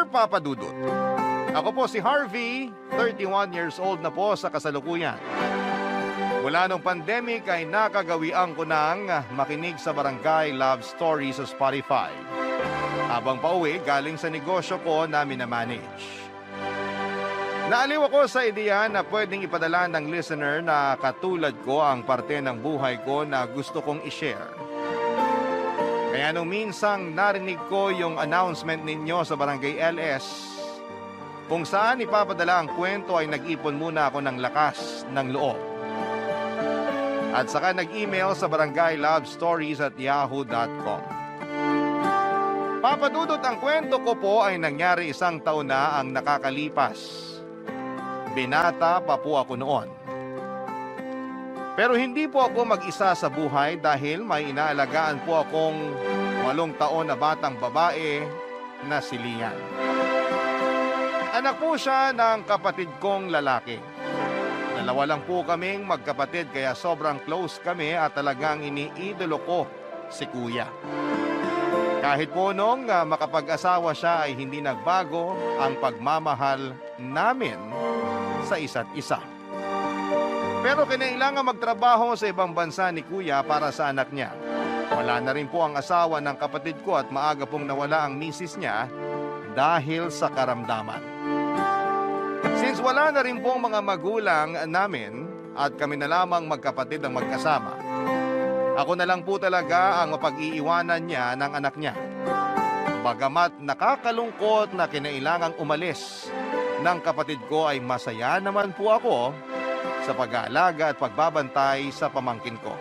Dear Papa Dudut, ako po si Harvey, 31 years old na po sa kasalukuyan. Mula nung pandemic ay nakagawian ko ng makinig sa Barangay Love Story sa Spotify. Habang pauwi, galing sa negosyo ko na minamanage. Naaliw ako sa ideya na pwedeng ipadala ng listener na katulad ko ang parte ng buhay ko na gusto kong ishare. Kaya nung minsang narinig ko yung announcement ninyo sa Barangay LS, kung saan ipapadala ang kwento ay nag-ipon muna ako ng lakas ng loob. At saka nag-email sa barangaylovestories@yahoo.com. Papadudot, ang kwento ko po ay nangyari 1 taon na ang nakakalipas. Binata pa po ako noon. Pero hindi po ako mag-isa sa buhay dahil may inaalagaan po akong 8 taon na batang babae na si Lian. Anak po siya ng kapatid kong lalaki. Dalawa lang po kaming magkapatid kaya sobrang close kami at talagang iniidolo ko si Kuya. Kahit po nung makapag-asawa siya ay hindi nagbago ang pagmamahal namin sa isa't isa. Pero kinailangan magtrabaho sa ibang bansa ni Kuya para sa anak niya. Wala na rin po ang asawa ng kapatid ko at maaga pong nawala ang misis niya dahil sa karamdaman. Since wala na rin pong mga magulang namin at kami na lamang magkapatid ang magkasama, ako na lang po talaga ang mapag-iiwanan niya ng anak niya. Bagamat nakakalungkot na kinailangang umalis ng kapatid ko ay masaya naman po ako sa pag-aalaga at pagbabantay sa pamangkin ko.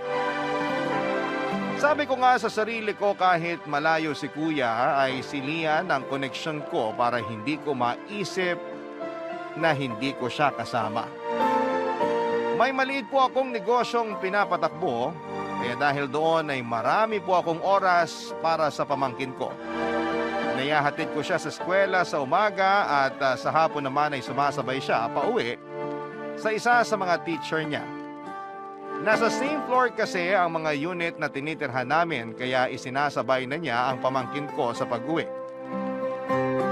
Sabi ko nga sa sarili ko, kahit malayo si Kuya ay si Lian ang koneksyon ko para hindi ko maisip na hindi ko siya kasama. May maliit po akong negosyong pinapatakbo, kaya dahil doon ay marami po akong oras para sa pamangkin ko. Nayahatid ko siya sa eskwela sa umaga at sa hapon naman ay sumasabay siya pauwi sa isa sa mga teacher niya. Nasa same floor kasi ang mga unit na tinitirhan namin kaya isinasabay na niya ang pamangkin ko sa pag-uwi.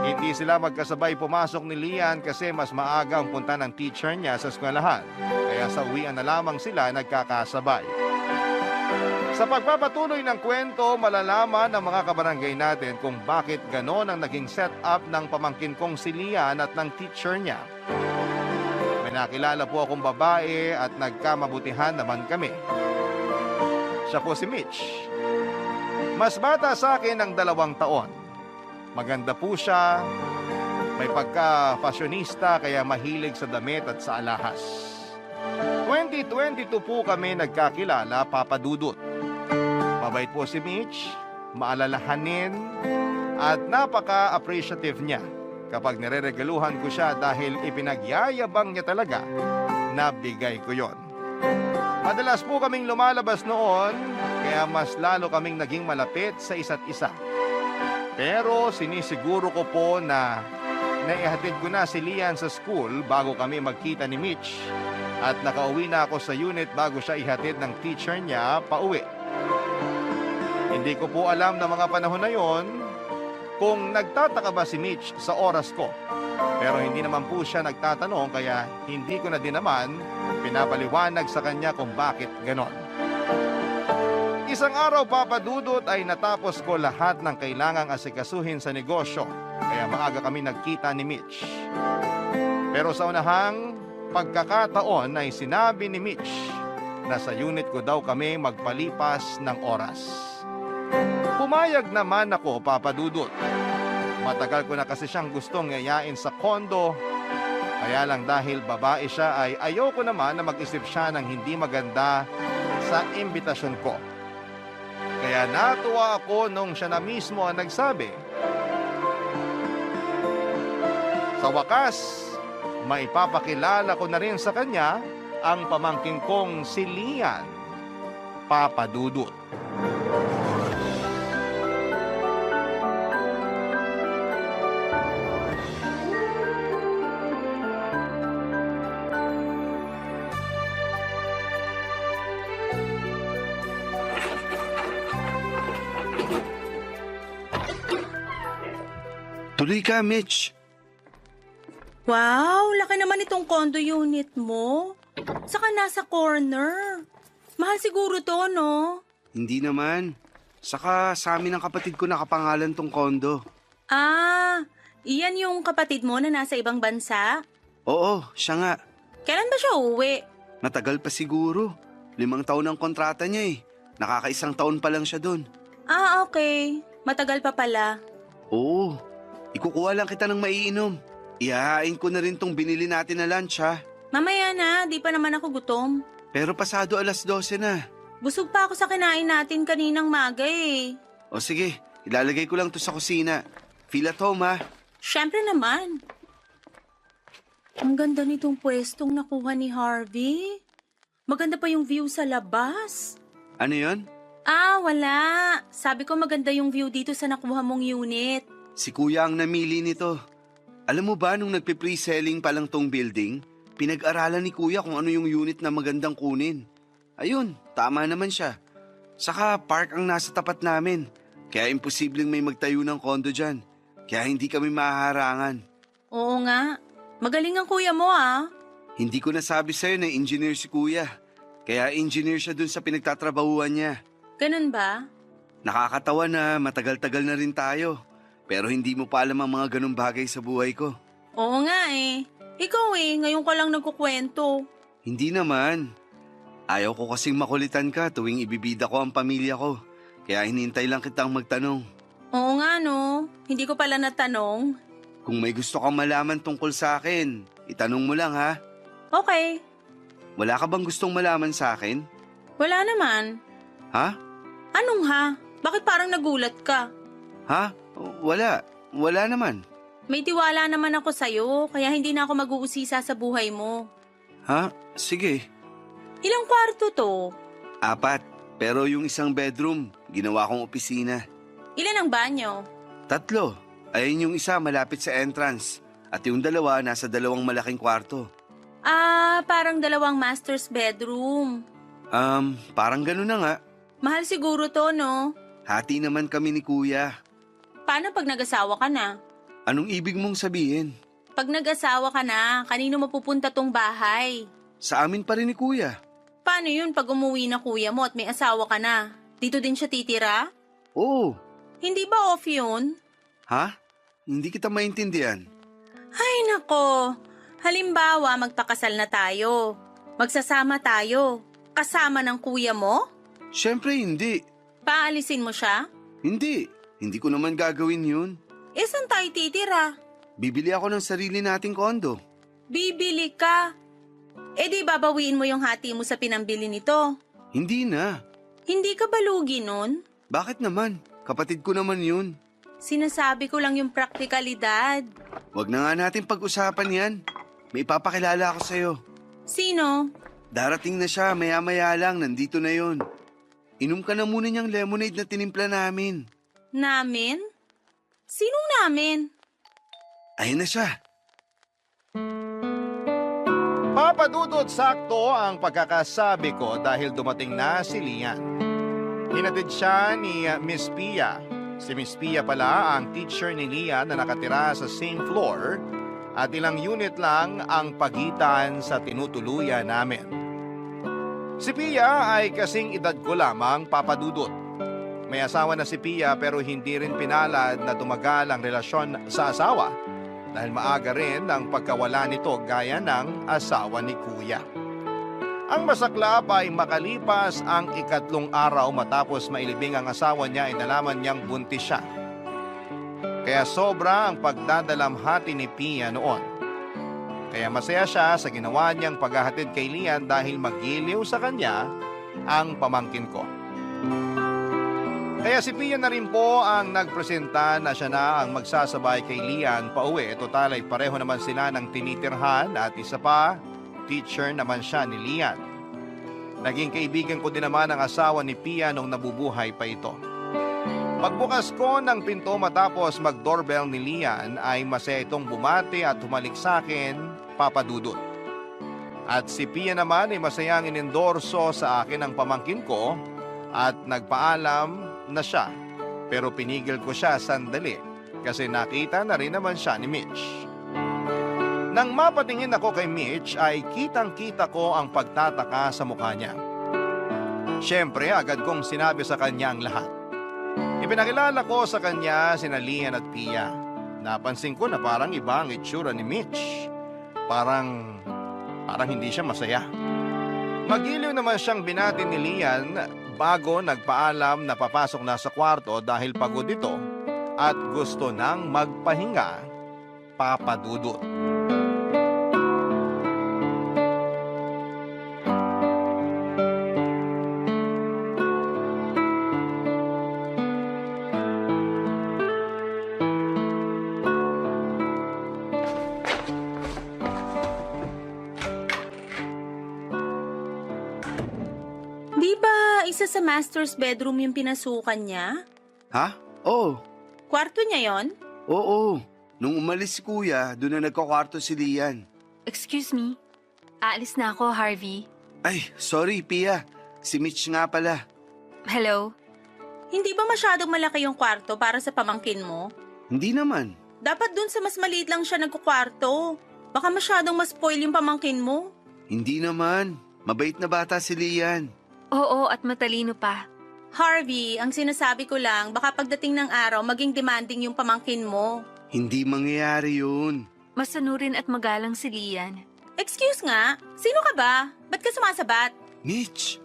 Hindi sila magkasabay pumasok ni Lian kasi mas maaga ang punta ng teacher niya sa eskwelahan. Kaya sa uwian na lamang sila nagkakasabay. Sa pagpapatuloy ng kwento, malalaman ng mga kabarangay natin kung bakit ganon ang naging setup ng pamangkin kong si Lian at ng teacher niya. May nakilala po akong babae at nagkamabutihan naman kami. Siya po si Mitch. Mas bata sa akin ng 2 taon. Maganda po siya, may pagka-fashionista kaya mahilig sa damit at sa alahas. 2022 po kami nagkakilala, Papa Dudut. Mabait po si Mitch, maalalahanin at napaka-appreciative niya kapag nireregaluhan ko siya dahil ipinagyayabang niya talaga na bigay ko yon. Madalas po kaming lumalabas noon kaya mas lalo kaming naging malapit sa isa't isa. Pero sinisiguro ko po na naihatid ko na si Lian sa school bago kami magkita ni Mitch at nakauwi na ako sa unit bago siya ihatid ng teacher niya pauwi. Hindi ko po alam na mga panahon na yon kung nagtataka ba si Mitch sa oras ko. Pero hindi naman po siya nagtatanong kaya hindi ko na din naman pinapaliwanag sa kanya kung bakit ganon. Isang araw, Papa Dudut, ay natapos ko lahat ng kailangang asikasuhin sa negosyo. Kaya maaga kami nagkita ni Mitch. Pero sa unahang pagkakataon ay sinabi ni Mitch na sa unit ko daw kami magpalipas ng oras. Pumayag naman ako, Papa Dudut. Matagal ko na kasi siyang gustong yayain sa kondo. Kaya lang dahil babae siya ay ayoko naman na mag-isip siya ng hindi maganda sa imbitasyon ko. Kaya natuwa ako nung siya na mismo ang nagsabi. Sa wakas, maipapakilala ko na rin sa kanya ang pamangkin kong si Lian, Papa Dudut. Tuloy ka, Mitch. Wow, laki naman itong condo unit mo. Saka nasa corner. Mahal siguro to, no? Hindi naman. Saka sa amin ng kapatid ko nakapangalan tong kondo. Ah, iyan yung kapatid mo na nasa ibang bansa? Oo, siya nga. Kailan ba siya uwi? Matagal pa siguro. 5 taon ang kontrata niya eh. Nakakaisang taon pa lang siya dun. Ah, okay. Matagal pa pala. Oo. Ikukuha lang kita ng maiinom. Ihahain ko na rin tong binili natin na lunch ha. Mamaya na, di pa naman ako gutom. Pero pasado 12:00 na. Busog pa ako sa kinain natin kaninang maga eh. O sige, ilalagay ko lang to sa kusina. Feel at home ha. Siyempre naman. Ang ganda nitong pwestong nakuha ni Harvey. Maganda pa yung view sa labas. Ano yon? Ah, wala. Sabi ko maganda yung view dito sa nakuha mong unit. Si kuya ang namili nito. Alam mo ba nung nagpe-pre-selling pa lang tong building, pinag-aralan ni kuya kung ano yung unit na magandang kunin. Ayun, tama naman siya. Saka park ang nasa tapat namin. Kaya imposibleng may magtayo ng kondo dyan. Kaya hindi kami mahaharangan. Oo nga. Magaling ang kuya mo ah. Hindi ko nasabi sa'yo na engineer si kuya. Kaya engineer siya dun sa pinagtatrabahuan niya. Ganun ba? Nakakatawa na matagal-tagal na rin tayo. Pero hindi mo pa alam ang mga ganung bagay sa buhay ko. Oo nga eh. Ikaw ngayon ka lang nagkukwento. Hindi naman. Ayaw ko kasing makulitan ka tuwing ibibida ko ang pamilya ko. Kaya hinintay lang kitang magtanong. Oo nga no. Hindi ko pala natanong. Kung may gusto kang malaman tungkol sa akin, itanong mo lang ha. Okay. Wala ka bang gustong malaman sa akin? Wala naman. Ha? Anong ha? Bakit parang nagulat ka? Ha? Wala. Wala naman. May tiwala naman ako sa'yo, kaya hindi na ako mag-uusisa sa buhay mo. Ha? Sige. Ilang kwarto to? 4. Pero yung isang bedroom, ginawa kong opisina. Ilan ang banyo? 3. Ayun yung isa malapit sa entrance. At yung 2 nasa 2 malaking kwarto. Ah, parang 2 master's bedroom. Parang gano'n na nga. Mahal siguro to, no? Hati naman kami ni kuya. Paano pag nag-asawa ka na? Anong ibig mong sabihin? Pag nag-asawa ka na, kanino mapupunta tong bahay? Sa amin pa rin ni kuya. Paano yun pag umuwi na kuya mo at may asawa ka na? Dito din siya titira? Oo. Hindi ba off yun? Ha? Hindi kita maintindihan. Ay nako, halimbawa magpakasal na tayo. Magsasama tayo. Kasama ng kuya mo? Siyempre hindi. Paalisin mo siya? Hindi. Hindi ko naman gagawin yun. Saan tayo titira? Bibili ako ng sarili nating kondo. Bibili ka. Di babawiin mo yung hati mo sa pinambili nito. Hindi na. Hindi ka balugi nun? Bakit naman? Kapatid ko naman yun. Sinasabi ko lang yung praktikalidad. Wag na nga natin pag-usapan yan. May ipapakilala ako sa'yo. Sino? Darating na siya, maya-maya lang, nandito na yun. Inom ka na muna niyang lemonade na tinimpla namin. Namin? Sinong namin? Ayun na siya. Papadudod sakto ang pagkakasabi ko dahil dumating na si Lian. Hinatid siya ni Miss Pia. Si Miss Pia pala ang teacher ni Lian na nakatira sa same floor at ilang unit lang ang pagitan sa tinutuluyan namin. Si Pia ay kasing edad ko lamang, Papadudod. May asawa na si Pia pero hindi rin pinalad na tumagal ang relasyon sa asawa dahil maaga rin ang pagkawala nito gaya ng asawa ni Kuya. Ang masaklap ay makalipas ang 3 araw matapos mailibing ang asawa niya ay nalaman niyang buntis siya. Kaya sobra ang pagdadalamhati ni Pia noon. Kaya masaya siya sa ginawa niyang paghahatid kay Lian dahil magiliw sa kanya ang pamangkin ko. Kaya si Pia na rin po ang nagpresenta na siya na ang magsasabay kay Lian pauwi. Total ay pareho naman sila ng tinitirhan at isa pa, teacher naman siya ni Lian. Naging kaibigan ko din naman ang asawa ni Pia nung nabubuhay pa ito. Pagbukas ko ng pinto matapos mag-doorbell ni Lian ay masaya itong bumati at humalik sa akin, Papadudod. At si Pia naman ay masayang inendorso sa akin ang pamangkin ko at nagpaalam na siya. Pero pinigil ko siya sandali kasi nakita na rin naman siya ni Mitch. Nang mapatingin ako kay Mitch ay kitang-kita ko ang pagtataka sa mukha niya. Siyempre, agad kong sinabi sa kanya ang lahat. Ipinakilala ko sa kanya sina Lian at Pia. Napansin ko na parang iba ang itsura ni Mitch. Parang hindi siya masaya. Magiliw naman siyang binati ni Lian bago nagpaalam na papasok na sa kwarto dahil pagod ito at gusto nang magpahinga, Papa Dudut. Di ba isa sa master's bedroom yung pinasukan niya? Ha? Oo. Kwarto niya yon? Oo. Nung umalis si kuya, doon na nagkakwarto si Lian. Excuse me. Aalis na ako, Harvey. Ay, sorry Pia. Si Mitch nga pala. Hello? Hindi ba masyadong malaki yung kwarto para sa pamangkin mo? Hindi naman. Dapat dun sa mas maliit lang siya nagkukwarto. Baka masyadong mas-spoil yung pamangkin mo. Hindi naman. Mabait na bata si Lian. Oo, at matalino pa. Harvey, ang sinasabi ko lang, baka pagdating ng araw, maging demanding yung pamangkin mo. Hindi mangyayari yun. Masanurin at magalang si Lian. Excuse nga, sino ka ba? Ba't ka sumasabat? Mitch!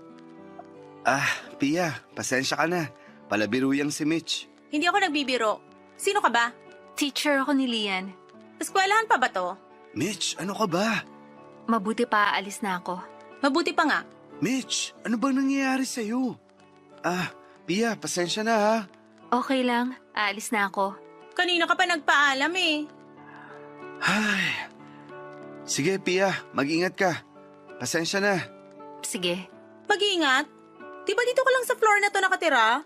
Pia, pasensya ka na. Palabiruyang si Mitch. Hindi ako nagbibiro. Sino ka ba? Teacher ako ni Lian. Eskwelahan pa ba to? Mitch, ano ka ba? Mabuti pa aalis na ako. Mabuti pa nga. Mitch, ano bang nangyayari sa'yo? Pia, pasensya na ha. Okay lang, aalis na ako. Kanina ka pa nagpaalam eh. Ay. Sige, Pia, mag-ingat ka. Pasensya na. Sige. Mag-iingat. Di ba dito ka lang sa floor na to nakatira?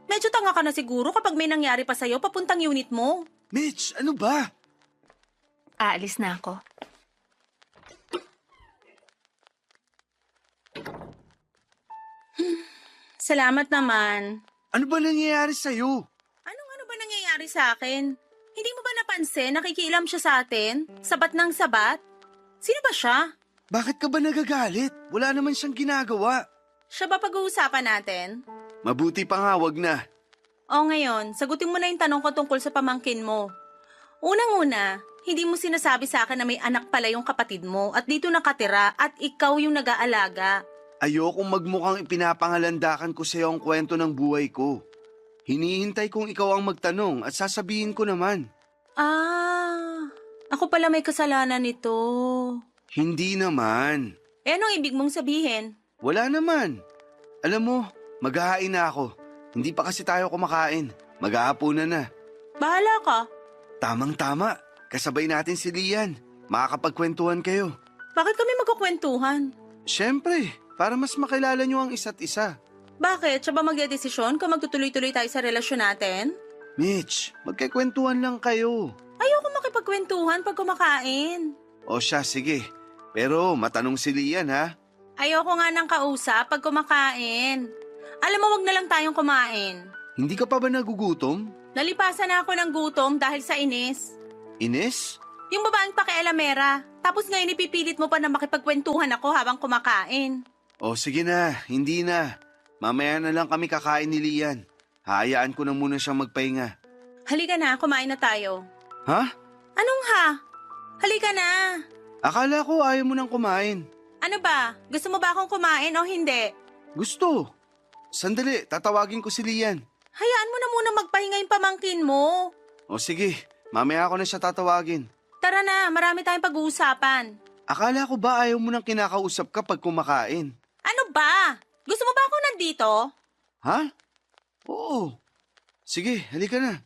Medyo tanga ka na siguro kapag may nangyari pa sa'yo papuntang unit mo. Mitch, ano ba? Aalis na ako. Salamat naman. Ano ba nangyayari sa'yo? Ano ba nangyayari sa akin? Hindi mo ba napansin nakikialam siya sa atin? Sabat ng sabat? Sino ba siya? Bakit ka ba nagagalit? Wala naman siyang ginagawa. Siya ba pag-uusapan natin? Mabuti pa nga, wag na. O ngayon, sagutin mo na yung tanong ko tungkol sa pamangkin mo. Unang-una, hindi mo sinasabi sa akin na may anak pala yung kapatid mo at dito nakatira at ikaw yung nag-aalaga. Ayokong magmukhang ipinapangalandakan ko sa'yo ang kwento ng buhay ko. Hinihintay kong ikaw ang magtanong at sasabihin ko naman. Ako pala may kasalanan nito. Hindi naman. Anong ibig mong sabihin? Wala naman. Alam mo, maghahain na ako. Hindi pa kasi tayo kumakain. Maghahapunan na. Bahala ka. Tamang-tama. Kasabay natin si Lian. Makakapagkwentuhan kayo. Bakit kami magkukwentuhan? Siyempre, para mas makilala nyo ang isa't isa. Bakit? Siya ba magdedesisyon kung magtutuloy-tuloy tayo sa relasyon natin? Mitch, magkikwentuhan lang kayo. Ayoko makipagkwentuhan pag kumakain. O siya, sige. Pero matanong si Lian ha. Ayoko nga ng kausap pag kumakain. Alam mo, wag na lang tayong kumain. Hindi ka pa ba nagugutom? Nalipasan na ako ng gutom dahil sa inis. Ines? Yung babaeng pakialamera. Tapos ngayon ipipilit mo pa na makipagkwentuhan ako habang kumakain. O sige na, hindi na. Mamaya na lang kami kakain ni Lian. Hayaan ko na muna siyang magpahinga. Halika na, kumain na tayo. Ha? Anong ha? Halika na. Akala ko ayaw mo nang kumain. Ano ba? Gusto mo ba akong kumain o hindi? Gusto. Sandali, tatawagin ko si Lian. Hayaan mo na muna magpahinga yung pamangkin mo. O sige, mamaya ako na siya tatawagin. Tara na, marami tayong pag-uusapan. Akala ko ba ayaw mo nang kinakausap kapag kumakain? Ano ba? Gusto mo ba ako nandito? Ha? Oo. Sige, halika na.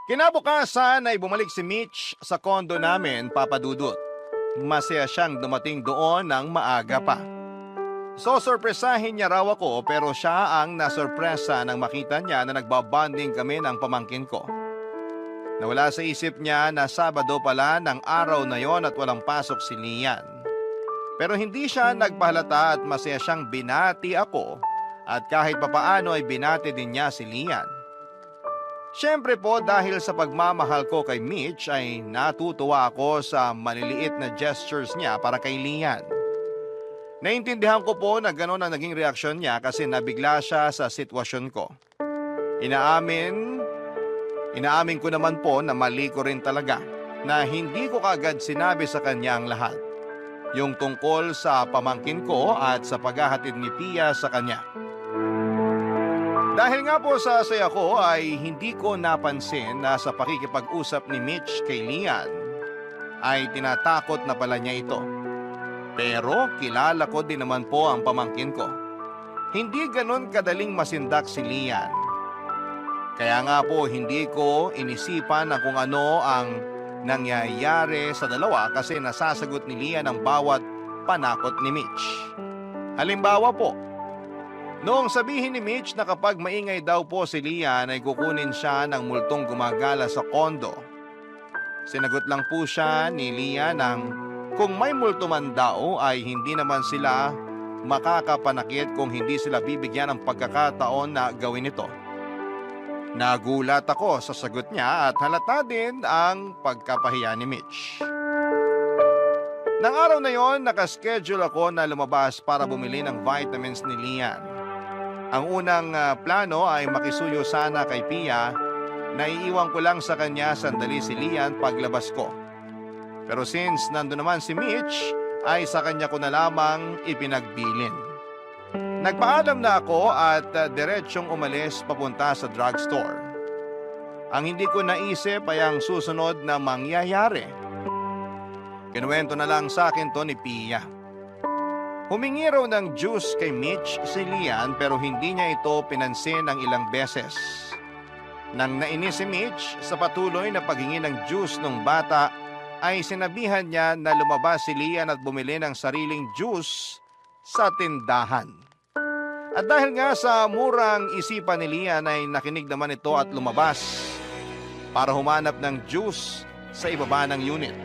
Kinabukasan ay bumalik si Mitch sa kondo namin, Papa Dudut. Masaya siyang dumating doon ng maaga pa. So sorpresahin niya raw ako pero siya ang nasorpresa nang makita niya na nagbabanding kami ng pamangkin ko. Nawala sa isip niya na Sabado pala ng araw na yon at walang pasok si Lian. Pero hindi siya nagpahalata at masaya siyang binati ako at kahit papaano ay binati din niya si Lian. Siyempre po dahil sa pagmamahal ko kay Mitch ay natutuwa ako sa maliliit na gestures niya para kay Lian. Naintindihan ko po na gano'n ang naging reaksyon niya kasi nabigla siya sa sitwasyon ko. Inaamin ko naman po na mali ko rin talaga na hindi ko kaagad sinabi sa kanya ang lahat. Yung tungkol sa pamangkin ko at sa paghahatid ni Pia sa kanya. Dahil nga po sa saya ko ay hindi ko napansin na sa pakikipag-usap ni Mitch kay Lian ay tinatakot na pala niya ito. Pero kilala ko din naman po ang pamangkin ko. Hindi ganun kadaling masindak si Lian. Kaya nga po hindi ko inisipan na kung ano ang nangyayari sa dalawa kasi nasasagot ni Lian ang bawat panakot ni Mitch. Halimbawa po, noong sabihin ni Mitch na kapag maingay daw po si Lian ay kukunin siya ng multong gumagala sa kondo. Sinagot lang po siya ni Lian ng kung may multo man daw ay hindi naman sila makakapanakit kung hindi sila bibigyan ng pagkakataon na gawin ito. Nagulat ako sa sagot niya at halata din ang pagkapahiya ni Mitch. Nang araw na yon, nakaschedule ako na lumabas para bumili ng vitamins ni Lian. Ang unang plano ay makisuyo sana kay Pia na iiwan ko lang sa kanya sandali si Lian paglabas ko. Pero since nando naman si Mitch, ay sa kanya ko na lamang ipinagbilin. Nagpaalam na ako at diretsyong umalis papunta sa drugstore. Ang hindi ko naisip ay ang susunod na mangyayari. Kinuwento na lang sa akin to ni Pia. Humingi raw ng juice kay Mitch si Lian pero hindi niya ito pinansin ng ilang beses. Nang nainis si Mitch sa patuloy na paghingi ng juice ng bata ay sinabihan niya na lumabas si Lian at bumili ng sariling juice sa tindahan. At dahil nga sa murang isipan ni Lian ay nakinig naman ito at lumabas para humanap ng juice sa ibaba ng unit.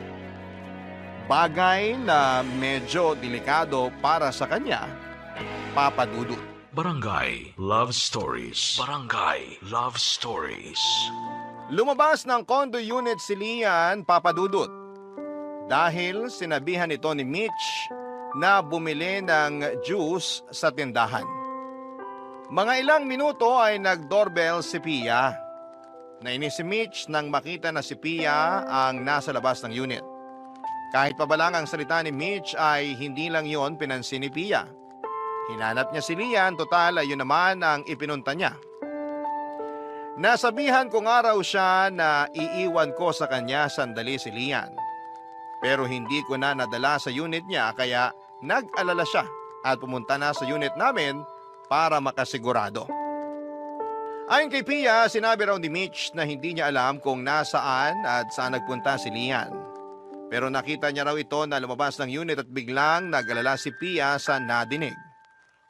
Bagay na medyo delikado para sa kanya, Papa Dudut. Barangay Love Stories. Barangay Love Stories. Lumabas ng condo unit si Lian, Papa Dudut. Dahil sinabihan ito ni Mitch na bumili ng juice sa tindahan. Mga ilang minuto ay nag-doorbell si Pia. Nainis si Mitch nang makita na si Pia ang nasa labas ng unit. Kahit pa ba lang ang salita ni Mitch ay hindi lang yon pinansin ni Pia. Hinanap niya si Lian, total ay yun naman ang ipinunta niya. Nasabihan ko nga raw siya na iiwan ko sa kanya sandali si Lian. Pero hindi ko na nadala sa unit niya kaya nag-alala siya at pumunta na sa unit namin para makasigurado. Ayon kay Pia, sinabi raw ni Mitch na hindi niya alam kung nasaan at saan nagpunta si Lian. Pero nakita niya raw ito na lumabas ng unit at biglang nag-alala si Pia sa nadinig.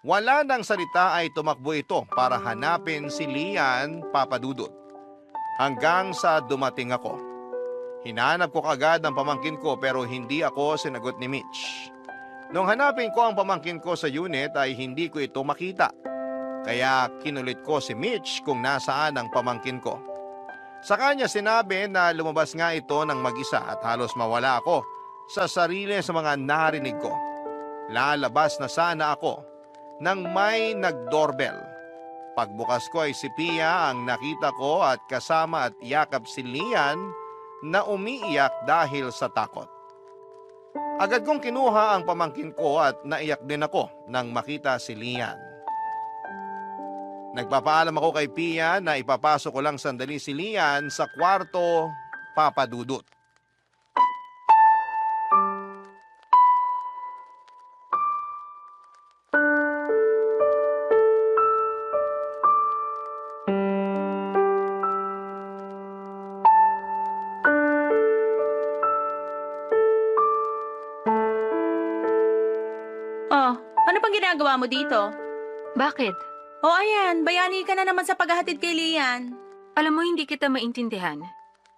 Wala nang salita ay tumakbo ito para hanapin si Lian, Papa Dudut. Hanggang sa dumating ako. Hinanap ko kagad ang pamangkin ko pero hindi ako sinagot ni Mitch. Nung hanapin ko ang pamangkin ko sa unit ay hindi ko ito makita. Kaya kinulit ko si Mitch kung nasaan ang pamangkin ko. Sa kanya sinabi na lumabas nga ito ng mag-isa at halos mawala ako sa sarili sa mga narinig ko. Lalabas na sana ako nang may nag-doorbell. Pagbukas ko ay si Pia ang nakita ko at kasama at yakap si Lian na umiiyak dahil sa takot. Agad kong kinuha ang pamangkin ko at naiyak din ako nang makita si Lian. Nagpapaalam ako kay Pia na ipapasok ko lang sandali si Lian sa kwarto, Papa Dudut. Oh, ano pang ginagawa mo dito? Bakit? O ayan, bayani ka na naman sa paghahatid kay Lian. Alam mo, hindi kita maintindihan.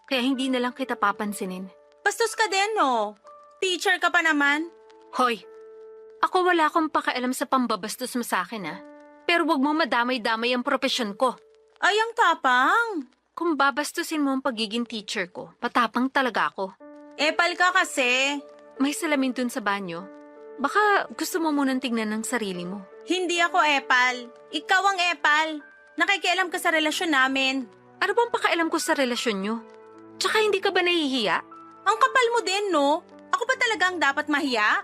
Kaya hindi na lang kita papansinin. Bastos ka din, no? Teacher ka pa naman. Hoy, ako wala akong pakialam sa pambabastos mo sa akin, ha? Pero wag mo madamay-damay ang propesyon ko. Ay, ang tapang. Kung babastusin mo ang pagiging teacher ko, patapang talaga ako. Epal ka kasi. May salamin dun sa banyo. Baka gusto mo munang tingnan ng sarili mo. Hindi ako epal. Ikaw ang epal. Nakikialam ka sa relasyon namin. Ano bang pakialam ko sa relasyon nyo? Tsaka hindi ka ba nahihiya? Ang kapal mo din, no? Ako ba talagang dapat mahiya?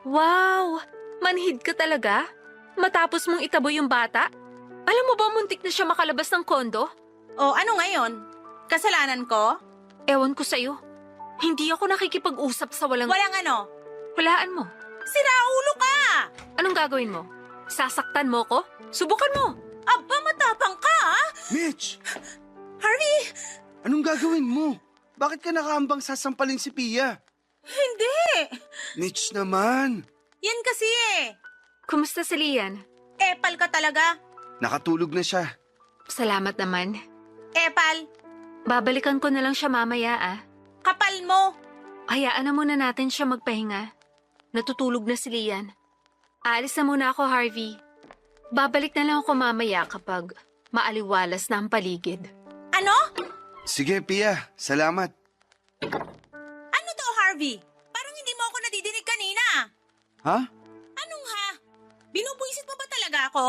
Wow! Manhid ka talaga? Matapos mong itabo yung bata? Alam mo ba muntik na siya makalabas ng kondo? O ano ngayon? Kasalanan ko? Ewan ko sa'yo. Hindi ako nakikipag-usap sa walang... Walang ano? Walaan mo. Siraulo ka! Anong gagawin mo? Sasaktan mo ko? Subukan mo! Aba, matapang ka, ah! Mitch! Harvey! Anong gagawin mo? Bakit ka nakaambang sasampalin si Pia? Hindi! Mitch naman! Yan kasi eh. Kumusta si Lian? Epal ka talaga. Nakatulog na siya. Salamat naman. Epal, Babalikan ko na lang siya mamaya ah. kapal mo. Hayaan na muna natin siya magpahinga. Natutulog na si Lian. Aalis na muna ako, Harvey. Babalik na lang ako mamaya kapag maaliwalas na ang paligid. Ano? Sige, Pia. Salamat. Ano to, Harvey? Parang hindi mo ako nadidinig kanina. Ha? Anong ha? Binubuisit mo ba talaga ako?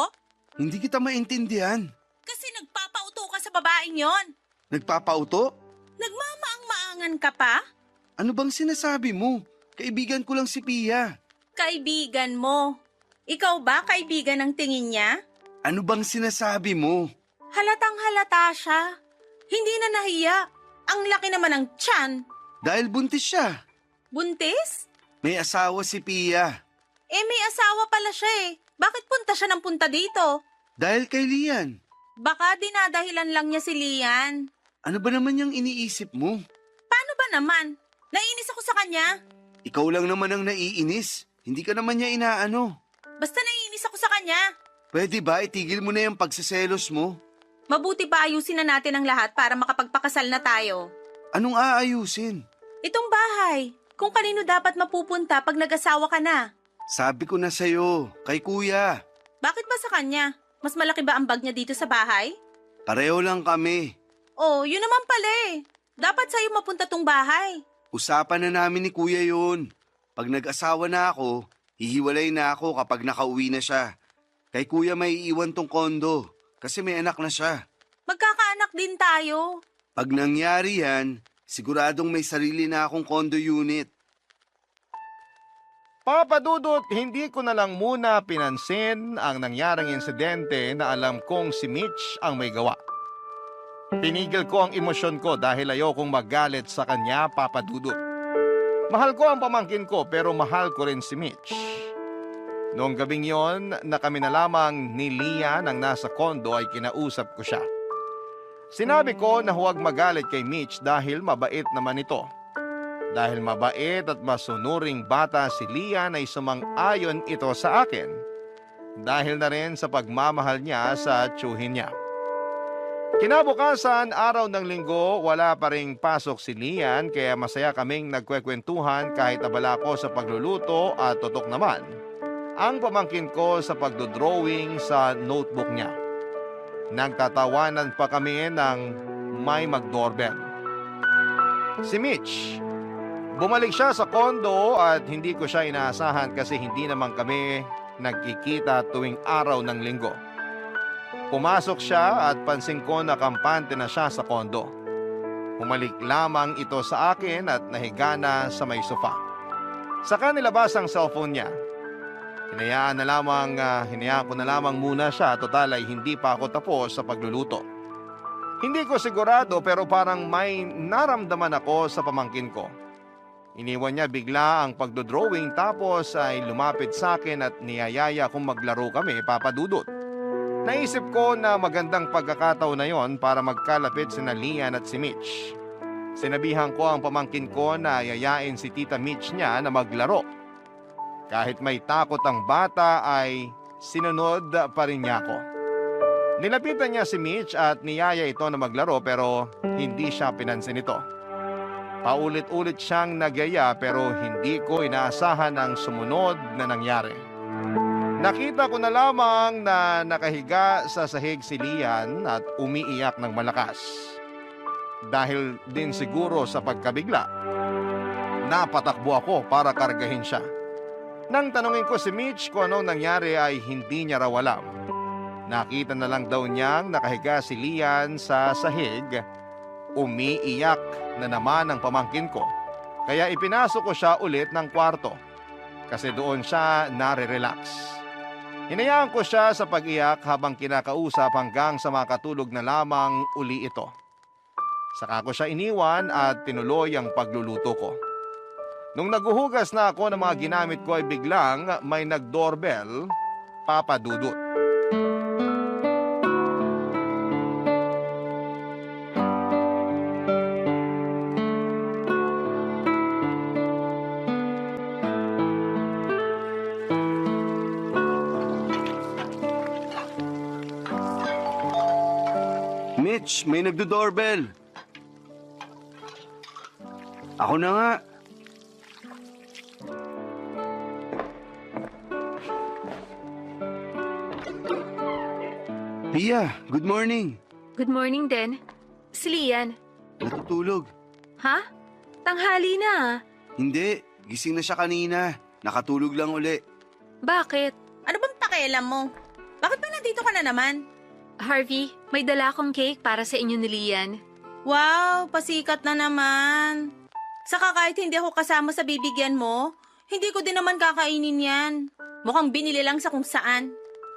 Hindi kita maintindihan. Kasi nagpapauto ka sa babaeng yon. Nagpapauto? Nagmamaang-maangan ka pa? Ano bang sinasabi mo? Kaibigan ko lang si Pia. Kaibigan mo. Ikaw ba kaibigan ng tingin niya? Ano bang sinasabi mo? Halatang halata siya. Hindi na nahiya. Ang laki naman ng tiyan. Dahil buntis siya. Buntis? May asawa si Pia. Eh may asawa pala siya eh. Bakit punta siya ng punta dito? Dahil kay Lian. Baka dinadahilan lang niya si Lian. Ano ba naman yung iniisip mo? Paano ba naman? Naiinis ako sa kanya. Ikaw lang naman ang naiinis. Hindi ka naman niya inaano. Basta naiinis ako sa kanya. Pwede ba itigil mo na yung pagsiselos mo? Mabuti pa ayusin na natin ang lahat para makapagpakasal na tayo. Anong aayusin? Itong bahay, kung kanino dapat mapupunta pag nag-asawa ka na. Sabi ko na sa'yo, kay kuya. Bakit ba sa kanya? Mas malaki ba ang bag niya dito sa bahay? Pareho lang kami. Oh, yun naman pala eh. Dapat sa'yo mapunta tong bahay. Usapan na namin ni kuya yun. Pag nag-asawa na ako, hihiwalay na ako kapag nakauwi na siya. Kay kuya may iiwan tong kondo kasi may anak na siya. Magkakaanak din tayo. Pag nangyari yan, siguradong may sarili na akong condo unit. Papa Dudut, hindi ko na lang muna pinansin ang nangyaring insidente na alam kong si Mitch ang may gawa. Pinigil ko ang emosyon ko dahil ayokong magalit sa kanya, Papa Dudut. Mahal ko ang pamangkin ko pero mahal ko rin si Mitch. Noong gabing yon na kami na lamang ni Lian ang nasa kondo ay kinausap ko siya. Sinabi ko na huwag magalit kay Mitch dahil mabait naman ito. Dahil mabait at masunuring bata si Lian ay sumang-ayon ito sa akin. Dahil na rin sa pagmamahal niya sa tiyuhin niya. Kinabukasan, araw ng linggo, wala pa ring pasok si Lian kaya masaya kaming nagkwekwentuhan kahit abala ko sa pagluluto at tutok naman ang pamangkin ko sa pagdodrawing sa notebook niya. Nagtatawanan pa kami ng may mag-doorbell. Si Mitch. Bumalik siya sa kondo at hindi ko siya inaasahan kasi hindi naman kami nagkikita tuwing araw ng linggo. Pumasok siya at pansin ko na kampante na siya sa kondo. Humalik lamang ito sa akin at nahiga na sa may sofa. Saka nilabas ang cellphone niya. Hinayaan ko na lamang muna siya, total ay hindi pa ako tapos sa pagluluto. Hindi ko sigurado pero parang may naramdaman ako sa pamangkin ko. Iniwan niya bigla ang pagdodrawing tapos ay lumapit sa akin at niyayaya kung maglaro kami, Papa Dudut. Naisip ko na magandang pagkakataon na yon para magkalapit sina Lian at si Mitch. Sinabihan ko ang pamangkin ko na yayain si Tita Mitch niya na maglaro. Kahit may takot ang bata ay sinunod pa rin niya ako. Nilapitan niya si Mitch at niyaya ito na maglaro pero hindi siya pinansin ito. Paulit-ulit siyang nagyaya pero hindi ko inaasahan ang sumunod na nangyari. Nakita ko na lamang na nakahiga sa sahig si Lian at umiiyak ng malakas. Dahil din siguro sa pagkabigla, napatakbo ako para kargahin siya. Nang tanungin ko si Mitch kung anong nangyari ay hindi niya raw alam. Nakita na lang daw niyang nakahiga si Lian sa sahig. Umiiyak na naman ang pamangkin ko. Kaya ipinasok ko siya ulit ng kwarto. Kasi doon siya nare-relax. Hinayaan ko siya sa pag-iyak habang kinakausap hanggang sa makatulog na lamang uli ito. Saka ko siya iniwan at tinuloy ang pagluluto ko. Nung naguhugas na ako ng mga ginamit ko ay biglang may nag-doorbell, Papa Dudut. Mitch, may nagdo-doorbell. Ako na nga. Pia, good morning. Good morning din. Si Lian. Natutulog. Ha? Tanghali na ah. Hindi, gising na siya kanina. Nakatulog lang uli. Bakit? Ano bang pakialam mo? Bakit ba nandito ka na naman? Harvey, may dala akong cake para sa inyo ni Lian. Wow, pasikat na naman. Saka kahit hindi ako kasama sa bibigyan mo, hindi ko din naman kakainin yan. Mukhang binili lang sa kung saan.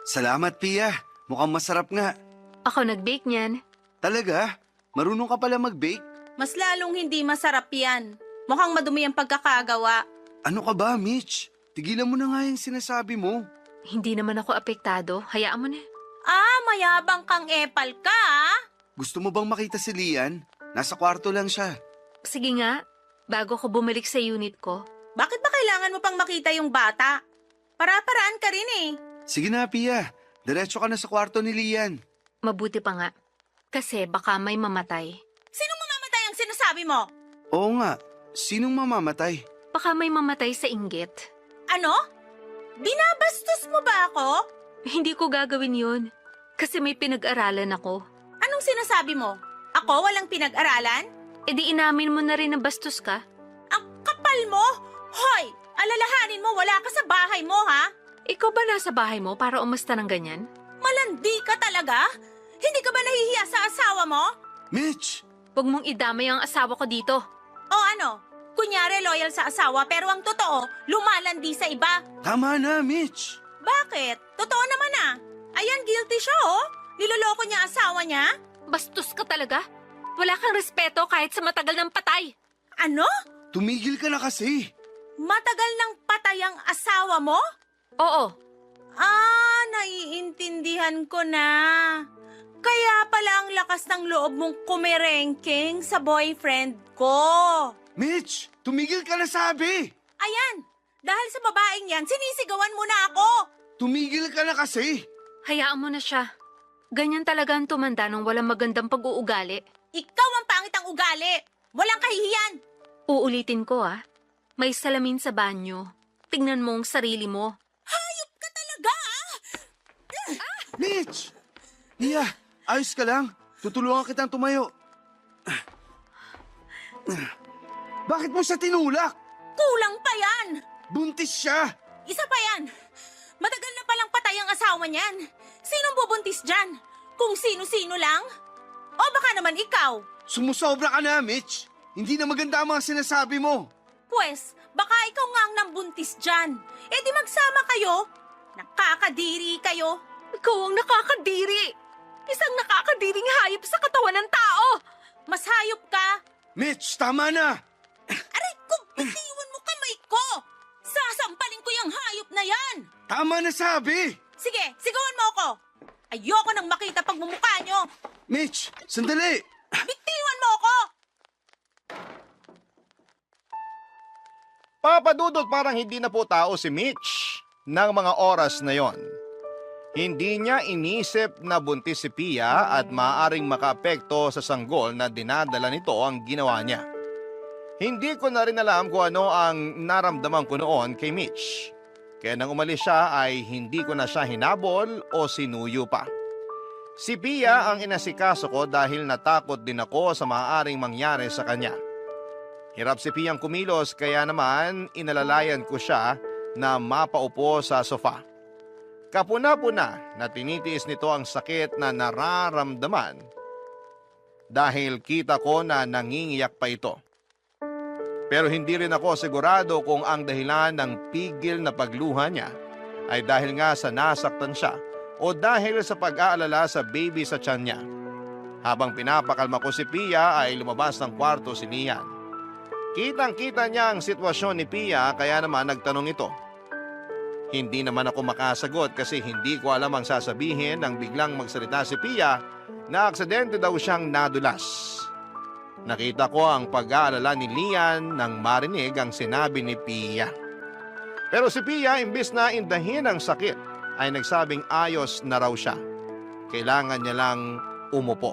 Salamat, Pia. Mukhang masarap nga. Ako nag-bake niyan. Talaga? Marunong ka pala mag-bake? Mas lalong hindi masarap yan. Mukhang madumi ang pagkakagawa. Ano ka ba, Mitch? Tigilan mo na nga yung sinasabi mo. Hindi naman ako apektado. Hayaan mo na. Ah, mayabang kang epal ka, ah? Gusto mo bang makita si Lian? Nasa kwarto lang siya. Sige nga, bago ko bumalik sa unit ko. Bakit ba kailangan mo pang makita yung bata? Para-paraan ka rin eh. Sige na, Pia. Diretso ka na sa kwarto ni Lian. Mabuti pa nga. Kasi baka may mamatay. Sinong mamamatay ang sinasabi mo? Oo nga. Sinong mamamatay? Baka may mamatay sa inggit. Ano? Binabastos mo ba ako? Hindi ko gagawin yun. Kasi may pinag-aralan ako. Anong sinasabi mo? Ako walang pinag-aralan? E di inamin mo na rin na bastos ka. Ang kapal mo? Hoy! Alalahanin mo wala ka sa bahay mo, ha? Ikaw ba nasa bahay mo para umasta ng ganyan? Malandi ka talaga? Hindi ka ba nahihiya sa asawa mo? Mitch! Huwag mong idamay ang asawa ko dito. O ano? Kunyari loyal sa asawa pero ang totoo, lumalandi sa iba. Tama na, Mitch! Bakit? Totoo naman ah. Ayan, guilty siya oh. Niloloko niya asawa niya. Bastos ka talaga. Wala kang respeto kahit sa matagal ng patay. Ano? Tumigil ka na kasi. Matagal nang patay ang asawa mo? Oo, Ah, naiintindihan ko na. Kaya pala ang lakas ng loob mong kumerengking sa boyfriend ko. Mitch! Tumigil ka na sabi! Ayan, dahil sa babaeng yan, sinisigawan mo na ako. Tumigil ka na kasi! hayaan mo na siya. Ganyan talaga ang tumanda ng walang magandang pag-uugali. Ikaw ang pangit ang ugali. Walang kahihiyan. Uulitin ko ah. May salamin sa banyo. Tingnan mo ang sarili mo. Hayop ka talaga ah. Mitch! Iya, ayos ka lang. Tutulungan kitang tumayo. Bakit mo siya tinulak? Kulang pa yan. Buntis siya! Isa pa yan. Matagal na palang patay ang asawa niyan. Sinong bubuntis dyan? Kung sino-sino lang? O baka naman ikaw? Sumusobra ka na, Mitch. Hindi na maganda ang mga sinasabi mo. Pwes, baka ikaw nga ang nambuntis dyan. E di magsama kayo. Nakakadiri kayo. Ikaw ang nakakadiri. Isang nakakadiring hayop sa katawan ng tao. Mas hayop ka. Mitch, tama na! Aray ko, bitiwan mo kamay ko. Sasampalin ko yung hayop na yan. Tama na sabi! Sige, sigawan mo ako. Ayoko nang makita pagmumukha nyo. Mitch, sandali! Bitiwan mo ako. Papadudot parang hindi na po tao si Mitch ng mga oras na yon. Hindi niya inisip na buntis si Pia at maaaring makaapekto sa sanggol na dinadala nito ang ginawa niya. Hindi ko na rin alam kung ano ang naramdaman ko noon kay Mitch. Kaya nang umalis siya ay hindi ko na siya hinabol o sinuyo pa. Si Pia ang inasikaso ko dahil natakot din ako sa maaaring mangyari sa kanya. Hirap si Piyang kumilos kaya naman inalalayan ko siya na mapaupo sa sofa. Kapuna-puna na tinitiis nito ang sakit na nararamdaman dahil kita ko na nangingiyak pa ito. Pero hindi rin ako sigurado kung ang dahilan ng pigil na pagluha niya ay dahil nga sa nasaktan siya o dahil sa pag-aalala sa baby sa tiyan niya. Habang pinapakalma ko si Pia ay lumabas ng kwarto si Lian. Kitang-kita niya ang sitwasyon ni Pia kaya naman nagtanong ito. Hindi naman ako makasagot kasi hindi ko alam ang sasabihin nang biglang magsalita si Pia na aksidente daw siyang nadulas. Nakita ko ang pag-aalala ni Lian nang marinig ang sinabi ni Pia. Pero si Pia imbis na indahin ang sakit ay nagsabing ayos na raw siya. Kailangan niya lang umupo.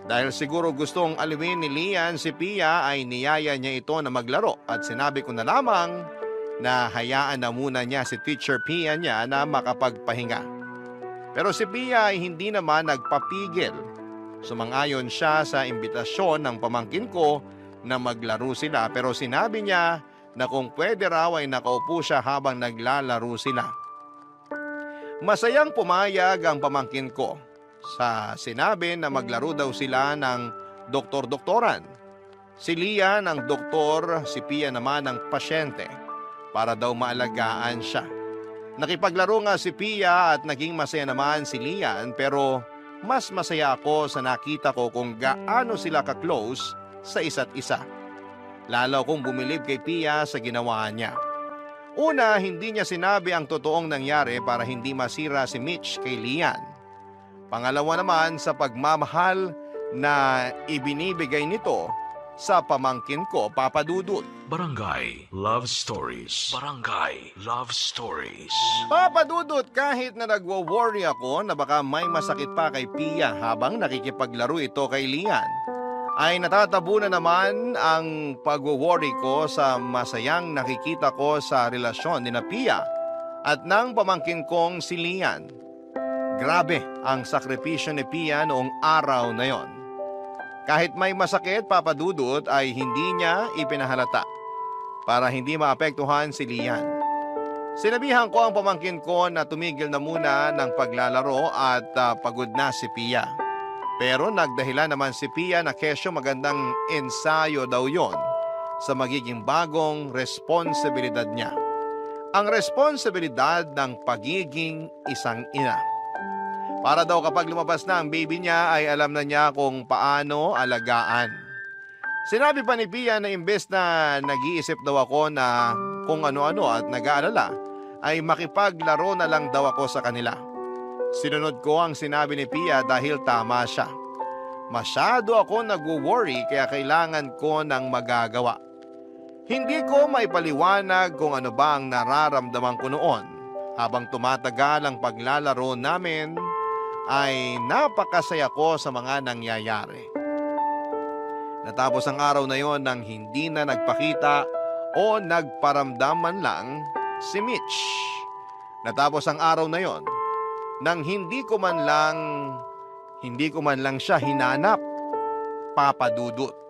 Dahil siguro gustong aliwin ni Lian si Pia ay niyaya niya ito na maglaro at sinabi ko na lamang na hayaan na muna niya si Teacher Pia niya na makapagpahinga. Pero si Pia ay hindi naman nagpapigil. Sumang-ayon siya sa imbitasyon ng pamangkin ko na maglaro sila pero sinabi niya na kung pwede raw ay nakaupo siya habang naglalaro sila. Masayang pumayag ang pamangkin ko sa sinabi na maglaro daw sila ng doktor-doktoran. Si Lian ang doktor, si Pia naman ang pasyente para daw maalagaan siya. Nakipaglaro nga si Pia at naging masaya naman si Lian pero mas masaya ako sa nakita ko kung gaano sila ka-close sa isa't isa. Lalo kong bumilib kay Pia sa ginawa niya. Una, hindi niya sinabi ang totoong nangyari para hindi masira si Mitch kay Lian. Pangalawa naman sa pagmamahal na ibinibigay nito sa pamangkin ko, Papa Dudut. Barangay Love Stories. Barangay Love Stories. Papa Dudut, kahit na nagwo-worry ako na baka may masakit pa kay Pia habang nakikipaglaro ito kay Lian, ay natatabunan naman ang pagwo-worry ko sa masayang nakikita ko sa relasyon ni Pia at ng pamangkin kong si Lian. Grabe ang sakripisyo ni Pia noong araw na yon. Kahit may masakit, Papa Dudut, ay hindi niya ipinahalata para hindi maapektuhan si Lian. Sinabihan ko ang pamangkin ko na tumigil na muna ng paglalaro at pagod na si Pia. Pero nagdahilan naman si Pia na kesyo magandang ensayo daw yon sa magiging bagong responsibilidad niya. Ang responsibilidad ng pagiging isang ina. Para daw kapag lumabas na ang baby niya ay alam na niya kung paano alagaan. Sinabi pa ni Pia na imbes na nag-iisip daw ako na kung ano-ano at nag-aalala, ay makipaglaro na lang daw ako sa kanila. Sinunod ko ang sinabi ni Pia dahil tama siya. Masyado ako nag-worry kaya kailangan ko ng magagawa. Hindi ko maipaliwanag kung ano ba ang nararamdaman ko noon. Habang tumatagal ang paglalaro namin, ay napakasaya ko sa mga nangyayari. Natapos ang araw na yon nang hindi na nagpakita o nagparamdam man lang si Mitch. Natapos ang araw na yon nang hindi ko man lang siya hinanap, Papa Dudut.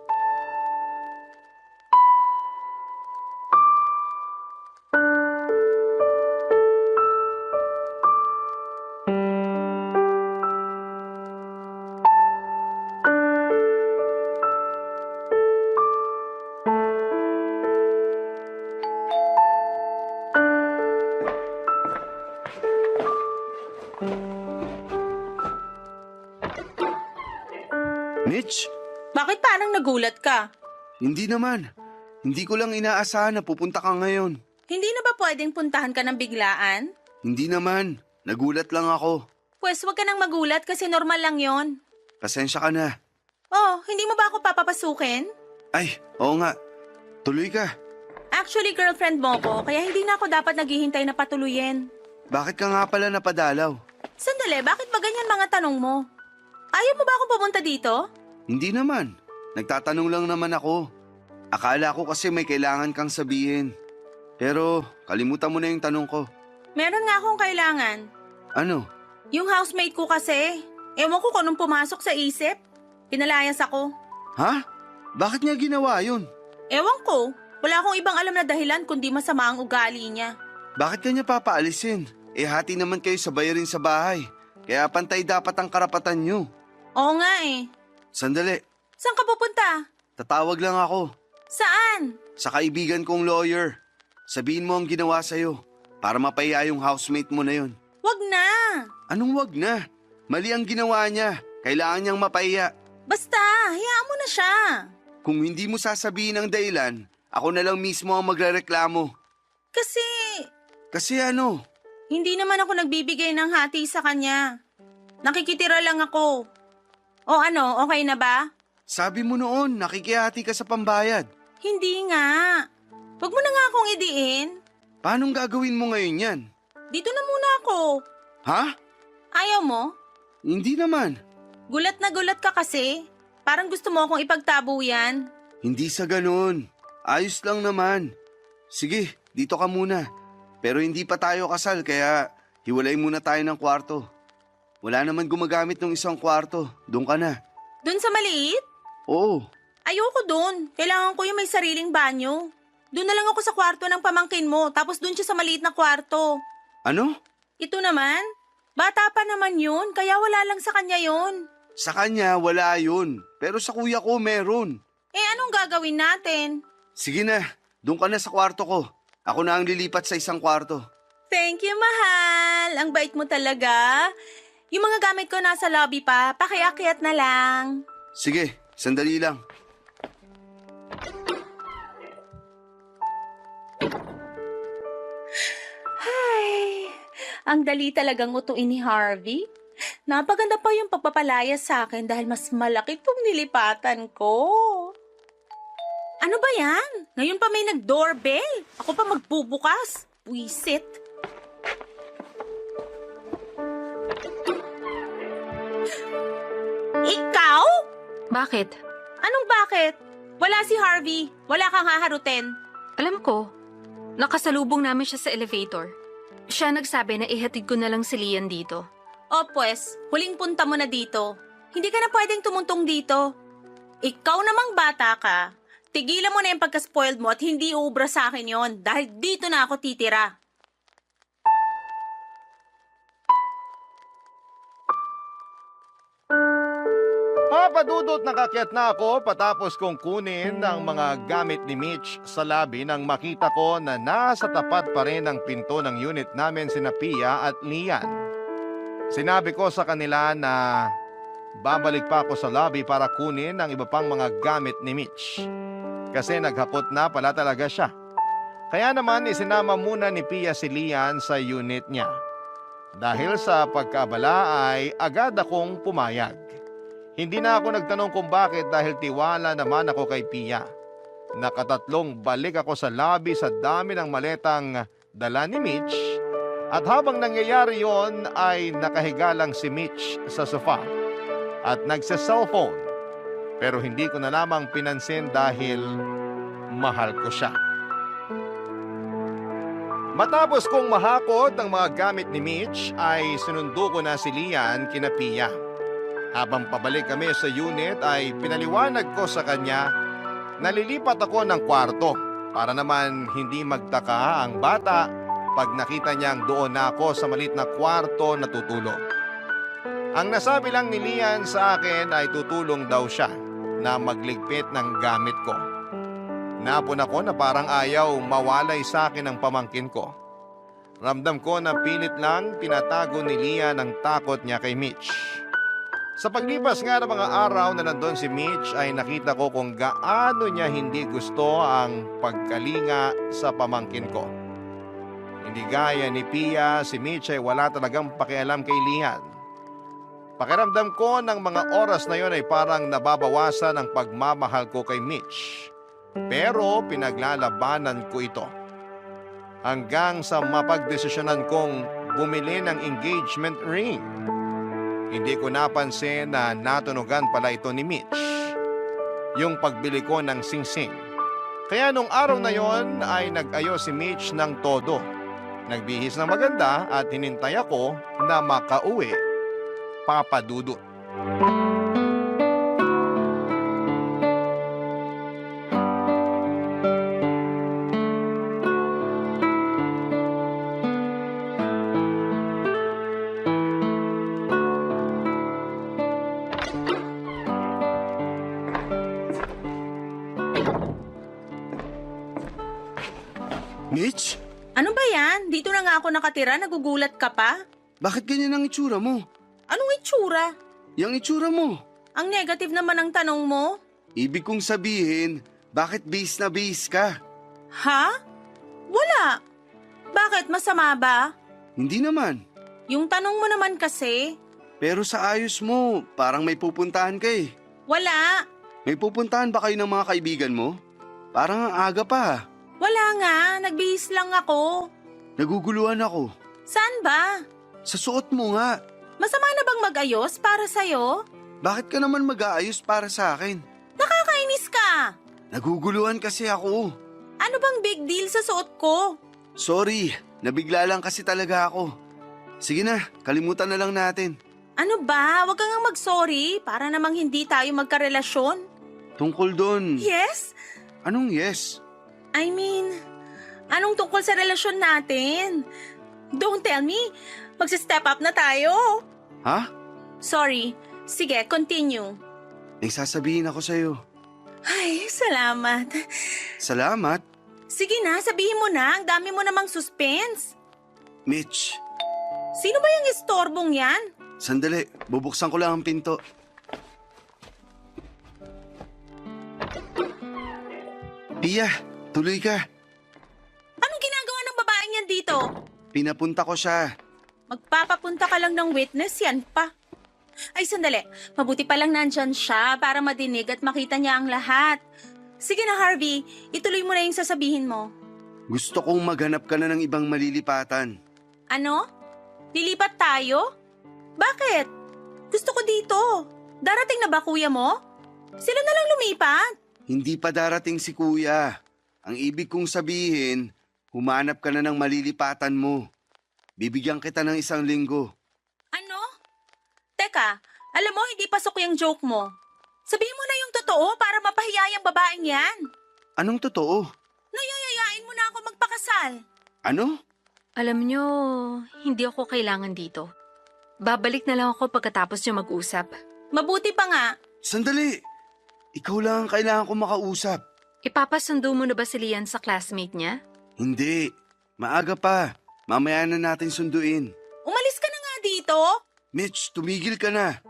Mitch, Bakit parang nagulat ka? hindi naman. Hindi ko lang inaasahan na pupunta ka ngayon. Hindi na ba pwedeng puntahan ka ng biglaan? Hindi naman. Nagulat lang ako. Pwes wag ka nang magulat kasi normal lang yon. Pasensya ka na. Oh, hindi mo ba ako papapasukin? Ay, oo nga. Tuloy ka. Actually, girlfriend mo ko, kaya hindi na ako dapat naghihintay na patuluyin. Bakit ka nga pala napadalaw? Sandali, bakit ba ganyan mga tanong mo? Ayaw mo ba akong pumunta dito? Hindi naman. Nagtatanong lang naman ako. Akala ko kasi may kailangan kang sabihin. Pero kalimutan mo na yung tanong ko. Meron nga akong kailangan. Ano? Yung housemate ko kasi, Ewan ko kung anong pumasok sa isip. Pinalayas ako. Ha? Bakit niya ginawa yun? Ewan ko. Wala akong ibang alam na dahilan kundi masama ang ugali niya. Bakit kanya papaalisin? Hati naman kayo sa bayarin sa bahay. Kaya pantay dapat ang karapatan nyo. Oo nga eh. Sandali, Saan ka pupunta? tatawag lang ako. Saan? Sa kaibigan kong lawyer. Sabihin mo ang ginawa sa'yo para mapahiya yung housemate mo na yun. Wag na. Anong wag na? Mali ang ginawa niya. Kailangan niyang mapahiya. Basta, hayaan mo na siya. Kung hindi mo sasabihin ang dahilan, ako na lang mismo ang magrereklamo. Kasi ano? Hindi naman ako nagbibigay ng hati sa kanya. Nakikitira lang ako. O ano, okay na ba? Sabi mo noon, nakikihati ka sa pambayad. Hindi nga. Wag mo na nga akong idiin. Paanong gagawin mo ngayon yan? Dito na muna ako. Ha? Ayaw mo? Hindi naman. Gulat na gulat ka kasi. Parang gusto mo akong ipagtabo yan. Hindi sa ganun. Ayos lang naman. Sige, dito ka muna. Pero hindi pa tayo kasal kaya hiwalay muna tayo ng kwarto. Wala naman gumagamit ng isang kwarto. Doon ka na. Doon sa maliit? Oo. Ayoko doon. Kailangan ko yung may sariling banyo. Doon na lang ako sa kwarto ng pamangkin mo, tapos doon siya sa maliit na kwarto. Ano? Ito naman? Bata pa naman yun, kaya wala lang sa kanya yun. Sa kanya, wala yun. Pero sa kuya ko, meron. Anong gagawin natin? Sige na, doon ka na sa kwarto ko. Ako na ang lilipat sa isang kwarto. Thank you, mahal. Ang bait mo talaga. Yung mga gamit ko nasa lobby pa, pakiakyat na lang. Sige, sandali lang. Ay, ang dali talagang utuin ni Harvey. Napaganda pa yung pagpapalaya sa akin dahil mas malaki itong nilipatan ko. Ano ba yan? Ngayon pa may nag-doorbell. Ako pa magbubukas. Puisit. Ikaw? Bakit? Anong bakit? Wala si Harvey. Wala kang haharutin. Alam ko, nakasalubong namin siya sa elevator. Siya nagsabi na ihatid ko na lang si Lian dito. O pues, huling punta mo na dito. Hindi ka na pwedeng tumuntong dito. Ikaw namang bata ka. Tigilan mo na yung pagka-spoiled mo at hindi uubra sa akin yon dahil dito na ako titira. Papadudot nakakyat na ako patapos kong kunin ang mga gamit ni Mitch sa labi nang makita ko na nasa tapat pa rin ang pinto ng unit namin sina Pia at Lian. Sinabi ko sa kanila na babalik pa ako sa lobby para kunin ang iba pang mga gamit ni Mitch. Kasi naghapot na pala talaga siya. Kaya naman isinama muna ni Pia si Lian sa unit niya. Dahil sa pagkabala ay agad akong pumayag. Hindi na ako nagtanong kung bakit dahil tiwala naman ako kay Pia. Nakatatlong balik ako sa lobby sa dami ng maletang dala ni Mitch at habang nangyayari yon ay nakahiga lang si Mitch sa sofa at nagsa-cellphone. Pero hindi ko na lamang pinansin dahil mahal ko siya. Matapos kong mahakot ang mga gamit ni Mitch ay sinundo ko na si Lian kina Pia. Habang pabalik kami sa unit ay pinaliwanag ko sa kanya na lilipat ako ng kwarto para naman hindi magtaka ang bata pag nakita niyang doon na ako sa maliit na kwarto na tutulog. Ang nasabi lang ni Lian sa akin ay tutulong daw siya na magligpit ng gamit ko. Napon ako na parang ayaw mawalay sa akin ang pamangkin ko. Ramdam ko na pilit lang tinatago ni Lian ang takot niya kay Mitch. Sa paglipas nga ng mga araw na nandun si Mitch ay nakita ko kung gaano niya hindi gusto ang pagkalinga sa pamangkin ko. Hindi gaya ni Pia, si Mitch ay wala talagang pakialam kay Lian. Pakiramdam ko ng mga oras na yon ay parang nababawasan ang pagmamahal ko kay Mitch. Pero pinaglalabanan ko ito. Hanggang sa mapagdesisyonan kong bumili ng engagement ring. Hindi ko napansin na natunugan pala ito ni Mitch. Yung pagbili ko ng singsing. Kaya nung araw na yon ay nag-ayos si Mitch ng todo. Nagbihis ng maganda at hinintay ako na makauwi. Papadudot. Mitch, Ano ba yan? Dito na nga ako nakatira, nagugulat ka pa? bakit ganyan ang itsura mo? Anong itsura? Yang itsura mo. Ang negative naman ang tanong mo? Ibig kong sabihin, bakit base na base ka? Ha? Wala. Bakit? Masama ba? Hindi naman. Yung tanong mo naman kasi, Pero sa ayos mo, parang may pupuntahan ka eh. wala. May pupuntahan ba kayo ng mga kaibigan mo? Parang ang aga pa. Wala nga, nagbihis lang ako. Naguguluhan ako. Saan ba? Sa suot mo nga. Masama na bang mag-ayos para sa'yo? Bakit ka naman mag-aayos para sa akin? Nakakainis ka. Naguguluhan kasi ako. Ano bang big deal sa suot ko? Sorry, nabigla lang kasi talaga ako. Sige na, kalimutan na lang natin. Ano ba? Huwag kang mag-sorry para namang hindi tayo magkarelasyon. Tungkol doon, Yes? anong yes? I mean, anong tungkol sa relasyon natin? Don't tell me, magsi-step up na tayo. Ha? Sorry. Sige, continue. May sasabihin ako sa'yo. Ay, salamat. Salamat, Sige na, sabihin mo na. Ang dami mo namang suspense. Mitch. Sino ba yung istorbong yan? Sandali, bubuksan ko lang ang pinto. Pia, tuloy ka. Anong ginagawa ng babaeng yan dito? Pinapunta ko siya. Magpapapunta ka lang ng witness, yan pa. Ay, sandali. Mabuti pa lang nandyan siya para madinig at makita niya ang lahat. Sige na, Harvey. Ituloy mo na yung sasabihin mo. Gusto kong maghanap ka na ng ibang malilipatan. Ano? Lilipat tayo? Bakit? Gusto ko dito. Darating na ba kuya mo? Sila na lang lumipat. Hindi pa darating si kuya. Ang ibig kong sabihin, humanap ka na ng malilipatan mo. Bibigyan kita ng 1 linggo. Ano? Teka, alam mo hindi pasok yung joke mo. Sabihin mo na yung totoo para mapahiya yung babaeng yan. Anong totoo? Nayayayain mo na ako magpakasal. Ano? Alam nyo, hindi ako kailangan dito. Babalik na lang ako pagkatapos nyo mag-usap. Mabuti pa nga. Sandali! Ikaw lang ang kailangan ko makausap. Ipapasundo mo na ba si Lian sa classmate niya? Hindi. Maaga pa. Mamaya na natin sunduin. Umalis ka na nga dito. Mitch, tumigil ka na.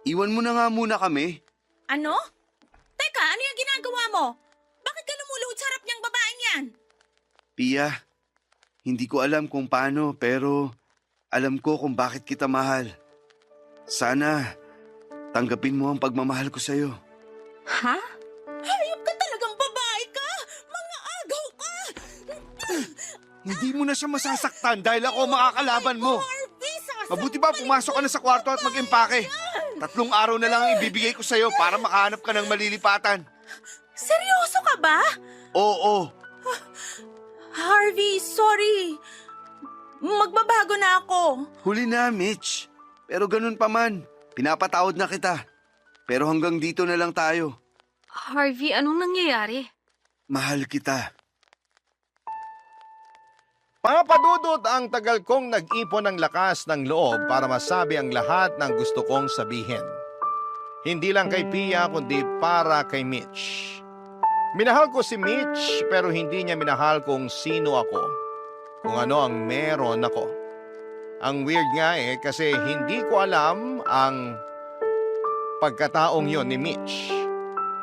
Iwan mo na nga muna kami. Ano? Teka, ano yung ginagawa mo? Bakit ka lumuluhod sa harap niyang babaeng yan? Pia, hindi ko alam kung paano pero alam ko kung bakit kita mahal. Sana tanggapin mo ang pagmamahal ko sa'yo. Ha? Hayop ka talagang babae ka! Mga agaw ka! Hindi mo na siya masasaktan dahil ako makakalaban mo. Harvey, sasabihin Mabuti ba pumasok ka na sa kwarto at mag-impake? 3 araw na lang ang ibibigay ko sa'yo para makahanap ka ng malilipatan. Seryoso ka ba? Oo, Harvey, sorry. Magbabago na ako. huli na Mitch. Pero ganun pa man, pinapatawad na kita. Pero hanggang dito na lang tayo. Harvey, anong nangyayari? Mahal kita. Papadudot ang tagal kong nag-ipon ng lakas ng loob para masabi ang lahat ng gusto kong sabihin. Hindi lang kay Pia kundi para kay Mitch. Minahal ko si Mitch pero hindi niya minahal kung sino ako. Kung ano ang meron ako. Ang weird nga kasi hindi ko alam ang pagkataong yon ni Mitch.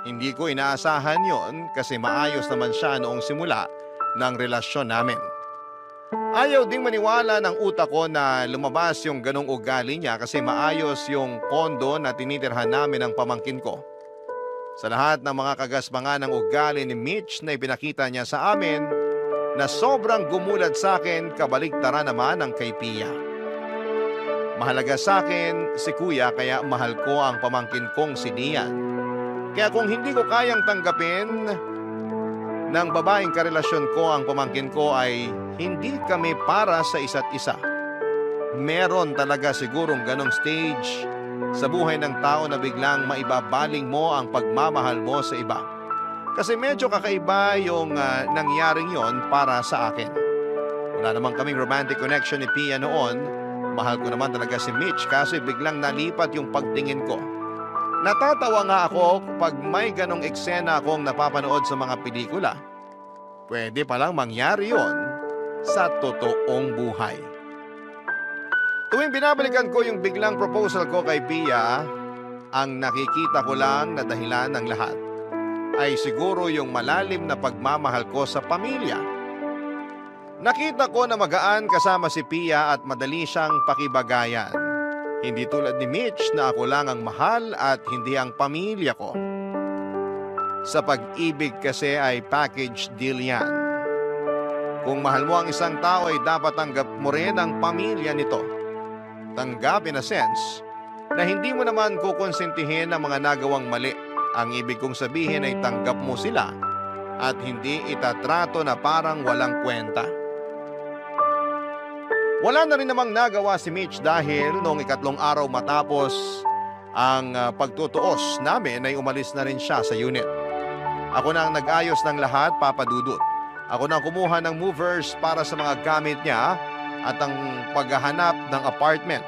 Hindi ko inaasahan yon kasi maayos naman siya noong simula ng relasyon namin. Ayaw ding maniwala ng utak ko na lumabas yung ganong ugali niya kasi maayos yung kondo na tinitirhan namin ng pamangkin ko. Sa lahat ng mga kagasbangan ng ugali ni Mitch na ipinakita niya sa amin na sobrang gumulat sa akin kabaligtaran naman ng kay Pia. Mahalaga sa akin si Kuya kaya mahal ko ang pamangkin kong si Lian. Kaya kung hindi ko kayang tanggapin ng babaeng karelasyon ko ang pamangkin ko ay hindi kami para sa isa't isa. Meron talaga sigurong ganong stage sa buhay ng tao na biglang maibabaling mo ang pagmamahal mo sa iba. Kasi medyo kakaiba yung nangyaring yon para sa akin. Wala naman kaming romantic connection ni Pia noon. Mahal ko naman talaga si Mitch kasi biglang nalipat yung pagtingin ko. Natatawa nga ako pag may ganong eksena akong napapanood sa mga pelikula. Pwede palang mangyari yon sa totoong buhay. Tuwing binabalikan ko yung biglang proposal ko kay Pia, ang nakikita ko lang na dahilan ng lahat ay siguro yung malalim na pagmamahal ko sa pamilya. Nakita ko na magaan kasama si Pia at madali siyang pakibagayan. Hindi tulad ni Mitch na ako lang ang mahal at hindi ang pamilya ko. Sa pag-ibig kasi ay package deal yan. Kung mahal mo ang isang tao ay dapat tanggap mo rin ang pamilya nito. Tanggap in a sense na hindi mo naman kukonsentihin ang mga nagawang mali. Ang ibig kong sabihin ay tanggap mo sila at hindi itatrato na parang walang kwenta. Wala na rin namang nagawa si Mitch dahil noong 2 araw matapos ang pagtutuos namin ay umalis na rin siya sa unit. Ako na ang nag-ayos ng lahat, Papa Dudut. Ako na ang kumuha ng movers para sa mga gamit niya at ang paghahanap ng apartment.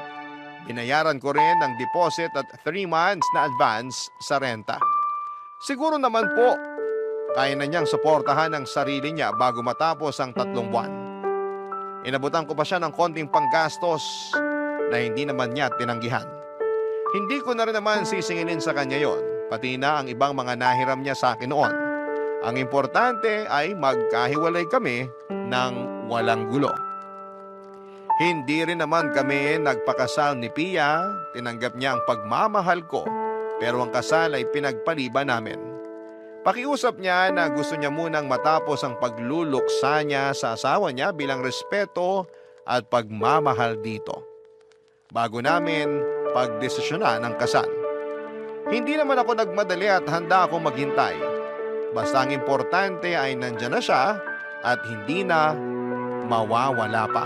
Binayaran ko rin ng deposit at 3 months na advance sa renta. Siguro naman po, kaya na niyang suportahan ang sarili niya bago matapos ang 3 buwan. Inabutan ko pa siya ng konting panggastos na hindi naman niya tinanggihan. Hindi ko na rin naman sisingilin sa kanya yon, pati na ang ibang mga nahiram niya sa akin noon. Ang importante ay magkahiwalay kami ng walang gulo. Hindi rin naman kami nagpakasal ni Pia, tinanggap niya ang pagmamahal ko, pero ang kasal ay pinagpaliban namin. Pakiusap niya na gusto niya munang matapos ang pagluluksa niya sa asawa niya bilang respeto at pagmamahal dito, bago namin pagdesisyonan ang kasal. Hindi naman ako nagmadali at handa akong maghintay. Basta ang importante ay nandyan na siya at hindi na mawawala pa.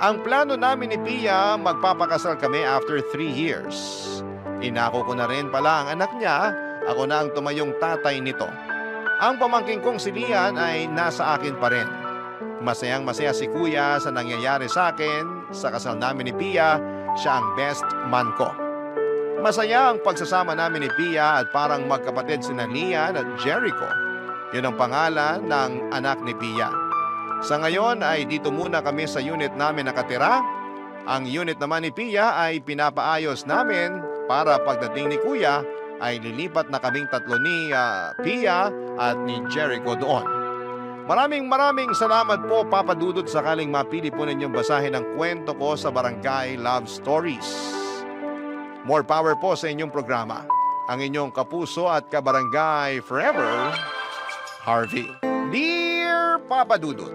Ang plano namin ni Pia, magpapakasal kami after 3 years. Inako ko na rin pala ang anak niya. Ako na ang tumayong tatay nito. Ang pamangking kong si Lian ay nasa akin pa rin. Masayang masaya si Kuya sa nangyayari sa akin. Sa kasal namin ni Pia, siya ang best man ko. Masaya ang pagsasama namin ni Pia at parang magkapatid sina Lian at Jericho. Yun ang pangalan ng anak ni Pia. Sa ngayon ay dito muna kami sa unit namin nakatira. Ang unit naman ni Pia ay pinapaayos namin para pagdating ni Kuya ay lilipat na kaming 3 ni Pia at ni Jericho doon. Maraming salamat po, Papa Dudut, sakaling mapili po ninyong basahin ang kwento ko sa Barangay Love Stories. More power po sa inyong programa. Ang inyong kapuso at kabarangay forever, Harvey. Dear Papa Dudut,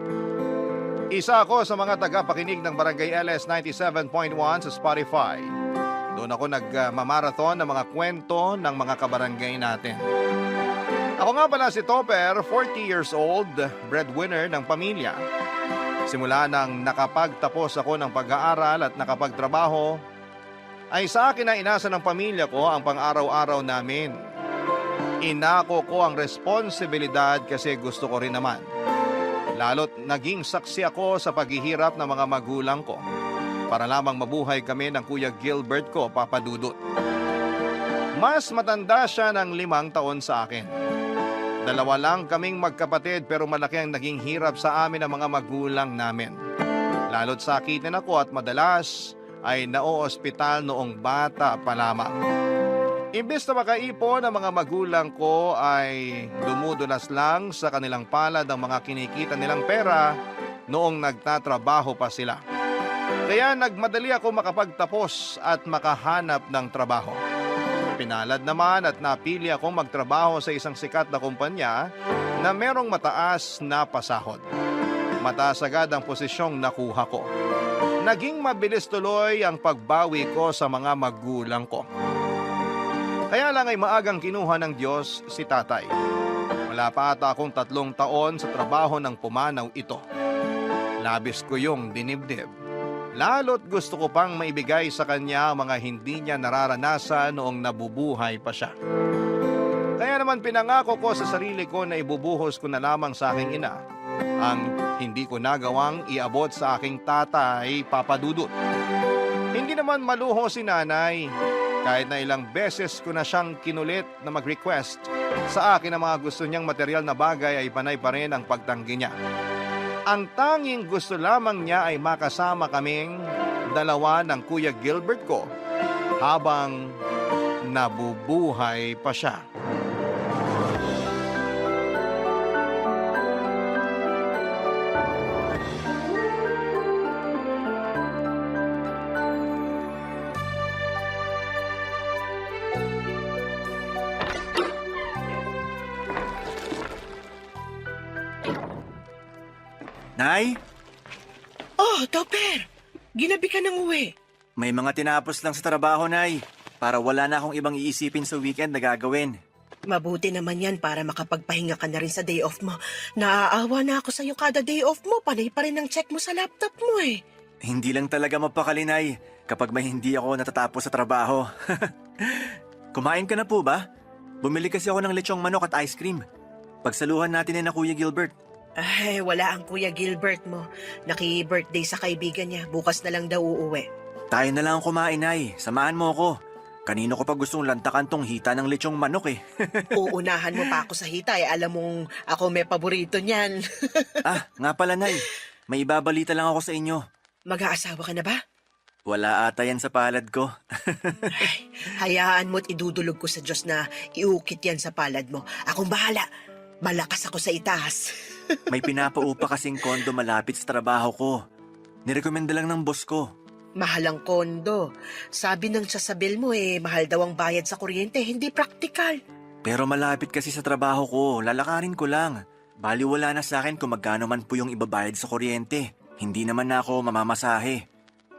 isa ako sa mga tagapakinig ng Barangay LS 97.1 sa Spotify. Doon ako nagmamarathon ng mga kwento ng mga kabarangay natin. Ako nga pala si Topper, 40 years old, breadwinner ng pamilya. Simula nang nakapagtapos ako ng pag-aaral at nakapagtrabaho, ay sa akin na inasa ng pamilya ko ang pang-araw-araw namin. Inako ko ang responsibilidad kasi gusto ko rin naman. Lalo't naging saksi ako sa paghihirap ng mga magulang ko, para lamang mabuhay kami ng Kuya Gilbert ko, Papa Dudut. Mas matanda siya ng 5 taon sa akin. 2 lang kaming magkapatid pero malaki ang naging hirap sa amin ng mga magulang namin. Lalo't sakitin ako at madalas ay naoospital noong bata pa lamang. Imbes na makaipon ang mga magulang ko ay dumudulas lang sa kanilang palad ang mga kinikita nilang pera noong nagtatrabaho pa sila. Kaya nagmadali ako makapagtapos at makahanap ng trabaho. Pinalad naman at napili akong magtrabaho sa isang sikat na kumpanya na merong mataas na pasahod. Mataas agad ang posisyong nakuha ko. Naging mabilis tuloy ang pagbawi ko sa mga magulang ko. Kaya lang ay maagang kinuha ng Diyos si tatay. Wala pa ata akong 3 taon sa trabaho ng pumanaw ito. Labis ko yung dinibdib. Lalo't gusto ko pang maibigay sa kanya ang mga hindi niya nararanasan noong nabubuhay pa siya. Kaya naman pinangako ko sa sarili ko na ibubuhos ko na lamang sa aking ina ang hindi ko nagawang iabot sa aking tatay, Papa Dudut. Hindi naman maluho si nanay. Kahit na ilang beses ko na siyang kinulit na mag-request sa akin ang mga gusto niyang material na bagay ay panay pa rin ang pagtanggi niya. Ang tanging gusto lamang niya ay makasama kaming dalawa ng Kuya Gilbert ko habang nabubuhay pa siya. Nay, Oh, Topper! Ginabi ka ng uwi. may mga tinapos lang sa trabaho, Nay. Para wala na akong ibang iisipin sa weekend na gagawin. Mabuti naman yan para makapagpahinga ka na rin sa day off mo. Naaawa na ako sa'yo kada day off mo. Panay pa rin ang check mo sa laptop mo eh. Hindi lang talaga mapakali, Nay, kapag may hindi ako natatapos sa trabaho. Kumain ka na po ba? Bumili kasi ako ng lechong manok at ice cream. Pagsaluhan natin na Kuya Gilbert. Ay, wala ang Kuya Gilbert mo. Naki-birthday sa kaibigan niya. Bukas na lang daw uuwi. Tayo na lang ang kumain, Nay. Samahan mo ako. Kanino ko pa gustong lantakan tong hita ng lechong manok eh. Uunahan mo pa ako sa hita eh. Alam mong ako may paborito niyan. Nga pala, Nay. May ibabalita lang ako sa inyo. Mag-aasawa ka na ba? Wala ata yan sa palad ko. Ay, hayaan mo't idudulog ko sa Diyos na iukit yan sa palad mo. Akong bahala. Malakas ako sa itaas. May pinapaupa kasing kondo malapit sa trabaho ko. Nirekomenda lang ng boss ko. Mahal ang kondo. Sabi ng sasabil mo mahal daw ang bayad sa kuryente, hindi praktikal. Pero malapit kasi sa trabaho ko, lalakarin ko lang. Baliwala na sa akin kung magkano man po yung ibabayad sa kuryente. Hindi naman na ako mamamasahe.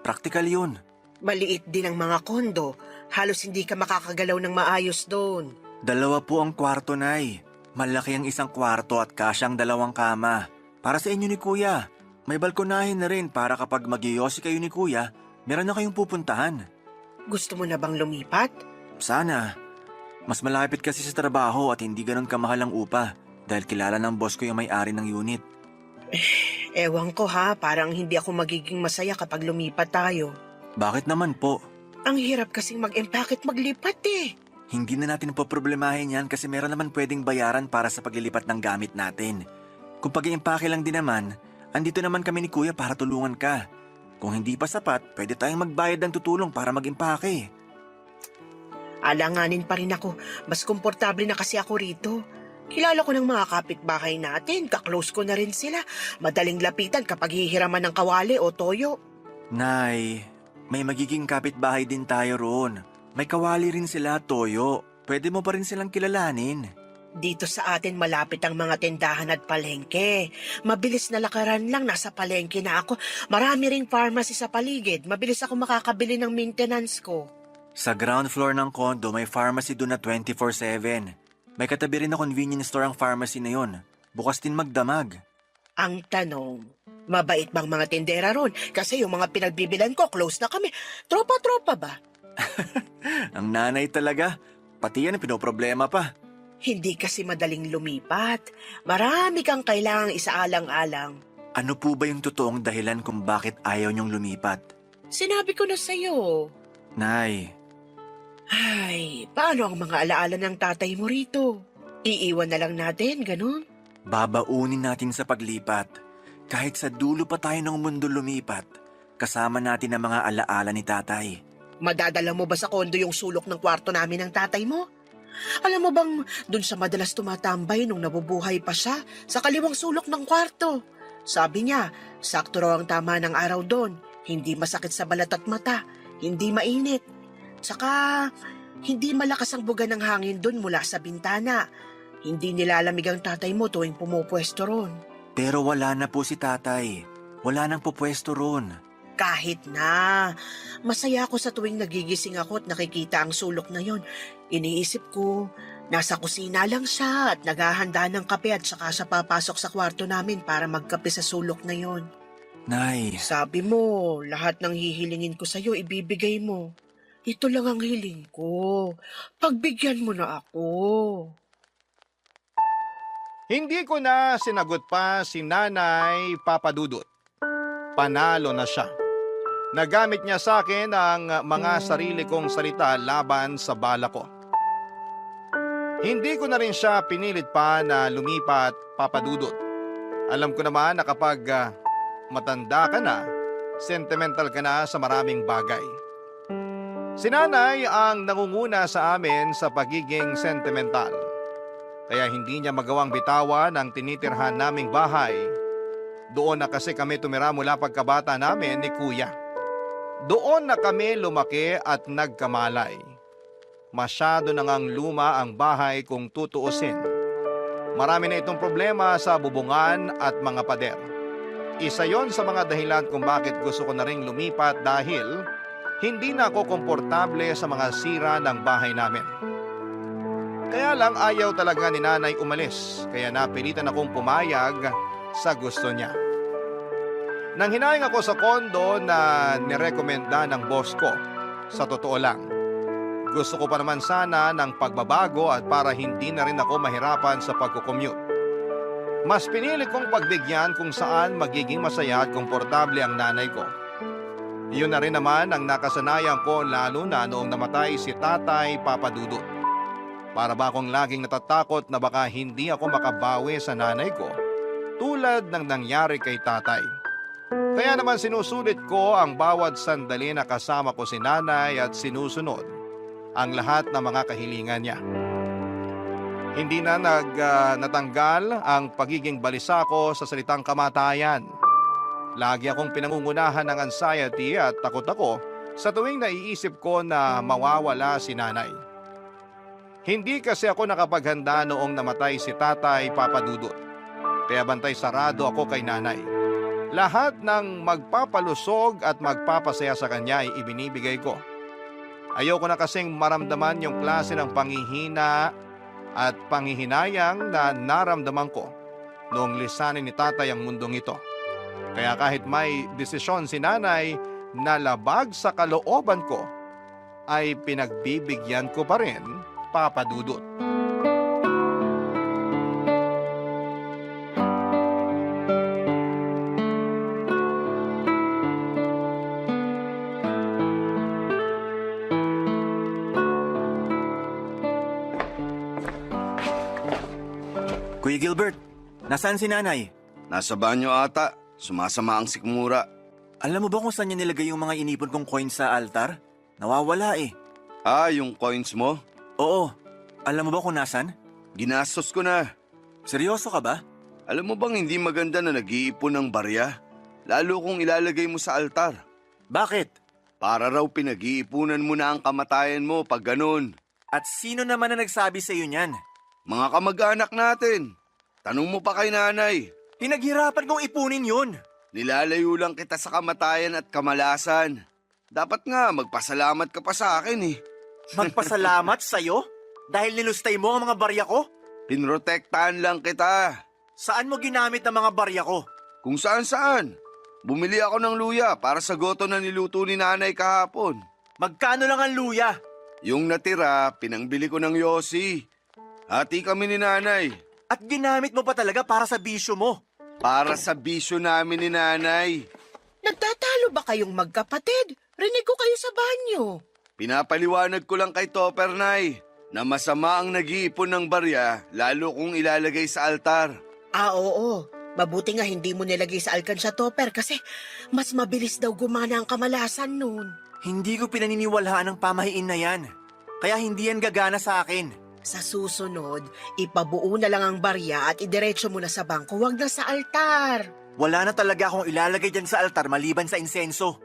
Praktikal yun. Maliit din ang mga kondo. Halos hindi ka makakagalaw ng maayos doon. 2 po ang kwarto, Nay. Malaki ang isang kwarto at kasyang 2 kama. Para sa inyo ni Kuya. May balkonahin na rin para kapag mag-iyosi kayo ni Kuya, meron na kayong pupuntahan. Gusto mo na bang lumipat? Sana. Mas malapit kasi sa trabaho at hindi ganun kamahal ang upa dahil kilala ng boss ko yung may-ari ng unit. Ewan ko ha, parang hindi ako magiging masaya kapag lumipat tayo. Bakit naman po? Ang hirap kasing mag-empake at maglipat eh. Hindi na natin poproblemahin yan kasi meron naman pwedeng bayaran para sa paglilipat ng gamit natin. Kung pag-iimpake lang din naman, andito naman kami ni Kuya para tulungan ka. Kung hindi pa sapat, pwede tayong magbayad ng tutulong para mag-impake. Alanganin pa rin ako. Mas komportable na kasi ako rito. Kilala ko ng mga kapitbahay natin. Kaklose ko na rin sila. Madaling lapitan kapag hihiraman ng kawali o toyo. Nay, may magiging kapitbahay din tayo roon. May kawali rin sila, Toyo. Pwede mo pa rin silang kilalanin. Dito sa atin malapit ang mga tindahan at palengke. Mabilis na lakaran lang, nasa palengke na ako. Marami ring pharmacy sa paligid. Mabilis ako makakabili ng maintenance ko. Sa ground floor ng condo, may pharmacy doon na 24/7. May katabi rin na convenience store ang pharmacy na yon. Bukas din magdamag. Ang tanong, mabait bang mga tindera ron? Kasi yung mga pinagbibilan ko, close na kami. Tropa-tropa ba? Ang nanay talaga. Pati yan pinoproblema pa. Hindi kasi madaling lumipat. Marami kang kailangang isaalang-alang. Ano po ba yung totoong dahilan kung bakit ayaw niyong lumipat? Sinabi ko na sa'yo. Nay, Ay, paano ang mga alaala ng tatay mo rito? Iiwan na lang natin, ganun? babaunin natin sa paglipat. Kahit sa dulo pa tayo ng mundo lumipat, kasama natin ang mga alaala ni tatay. Madadala mo ba sa kondo yung sulok ng kwarto namin ng tatay mo? Alam mo bang dun sa madalas tumatambay nung nabubuhay pa siya sa kaliwang sulok ng kwarto? Sabi niya, sakto raw ang tama ng araw doon. Hindi masakit sa balat at mata, hindi mainit. Saka, hindi malakas ang buga ng hangin doon mula sa bintana. Hindi nilalamig ang tatay mo tuwing pumupwesto ron. Pero wala na po si tatay. Wala nang pupwesto ron. Kahit na, masaya ako sa tuwing nagigising ako at nakikita ang sulok na yon. Iniisip ko, nasa kusina lang siya at naghahanda ng kape at saka siya papasok sa kwarto namin para magkape sa sulok na yon. Nay, Sabi mo, lahat ng hihilingin ko sa'yo, ibibigay mo. Ito lang ang hiling ko. Pagbigyan mo na ako. Hindi ko na sinagot pa si Nanay Papadudot. Panalo na siya. Nagamit niya sa akin ang mga sarili kong salita laban sa bala ko. Hindi ko na rin siya pinilit pa na lumipat, Papadudot. Alam ko naman na kapag matanda ka na, sentimental ka na sa maraming bagay. Si Nanay ang nangunguna sa amin sa pagiging sentimental. Kaya hindi niya magawang bitawan ang tinitirhan naming bahay. Doon na kasi kami tumira mula pagkabata namin ni Kuya. Doon na kami lumaki at nagkamalay. Masyado na ngang luma ang bahay kung tutuusin. Marami na itong problema sa bubungan at mga pader. Isa yon sa mga dahilan kung bakit gusto ko na ring lumipat dahil hindi na ako komportable sa mga sira ng bahay namin. Kaya lang ayaw talaga ni Nanay umalis, kaya napilitan akong pumayag sa gusto niya. Nang hinayang ako sa kondo na nirekomenda ng boss ko, sa totoo lang, gusto ko pa naman sana ng pagbabago at para hindi na rin ako mahirapan sa pagkukommute. Mas pinili kong pagbigyan kung saan magiging masaya at komportable ang nanay ko. Iyon na rin naman ang nakasanayan ko lalo na noong namatay si Tatay Papadudot. Para ba akong laging natatakot na baka hindi ako makabawi sa nanay ko tulad ng nangyari kay tatay. Kaya naman sinusulit ko ang bawat sandali na kasama ko si nanay at sinusunod ang lahat ng mga kahilingan niya. Hindi na natanggal ang pagiging balisa ko sa salitang kamatayan. Lagi akong pinangungunahan ng anxiety at takot ako sa tuwing naiisip ko na mawawala si nanay. Hindi kasi ako nakapaghanda noong namatay si Tatay Papadudot. Kaya bantay sarado ako kay nanay. Lahat ng magpapalusog at magpapasaya sa kanya ay ibinibigay ko. Ayoko na kasing maramdaman yung klase ng panghihina at panghihinayang na naramdaman ko noong lisanin ni tatay ang mundong ito. Kaya kahit may desisyon si nanay na labag sa kalooban ko, ay pinagbibigyan ko pa rin, Papadudot. Kuya Gilbert, nasaan si nanay? Nasa banyo ata. Sumasama ang sikmura. Alam mo ba kung saan niya nilagay yung mga inipon kong coins sa altar? Nawawala eh. Ah, yung coins mo? Oo. Alam mo ba kung nasan? Ginastos ko na. Seryoso ka ba? Alam mo bang hindi maganda na nag-iipon ng barya? Lalo kung ilalagay mo sa altar. Bakit? Para raw pinag-iipunan mo na ang kamatayan mo pag ganun. At sino naman na nagsabi sa iyo niyan? Mga kamag-anak natin. Tanong mo pa kay nanay. Pinaghirapan kong ipunin yun. Nilalayo lang kita sa kamatayan at kamalasan. Dapat nga magpasalamat ka pa sa akin eh. Magpasalamat sa'yo? Dahil nilustay mo ang mga barya ko? Pinrotektahan lang kita. Saan mo ginamit ang mga barya ko? Kung saan-saan. Bumili ako ng luya para sa goto na niluto ni nanay kahapon. Magkano lang ang luya? Yung natira, pinangbili ko ng yosi. Hati kami ni nanay. At ginamit mo pa talaga para sa bisyo mo. Para sa bisyo namin ni nanay. Nagtatalo ba kayong magkapatid? Rinig ko kayo sa banyo. Pinapaliwanag ko lang kay Topper, Nay, na masama ang nag-iipon ng barya lalo kung ilalagay sa altar. Ah, oo. Mabuti nga hindi mo nilagay sa alkansya, Topper, kasi mas mabilis daw gumana ang kamalasan nun. Hindi ko pinaniniwalaan ang pamahiin na yan. Kaya hindi yan gagana sa akin. Sa susunod, ipabuo na lang ang barya at idiretso mo na sa bangko, huwag na sa altar. Wala na talaga akong ilalagay dyan sa altar maliban sa insenso.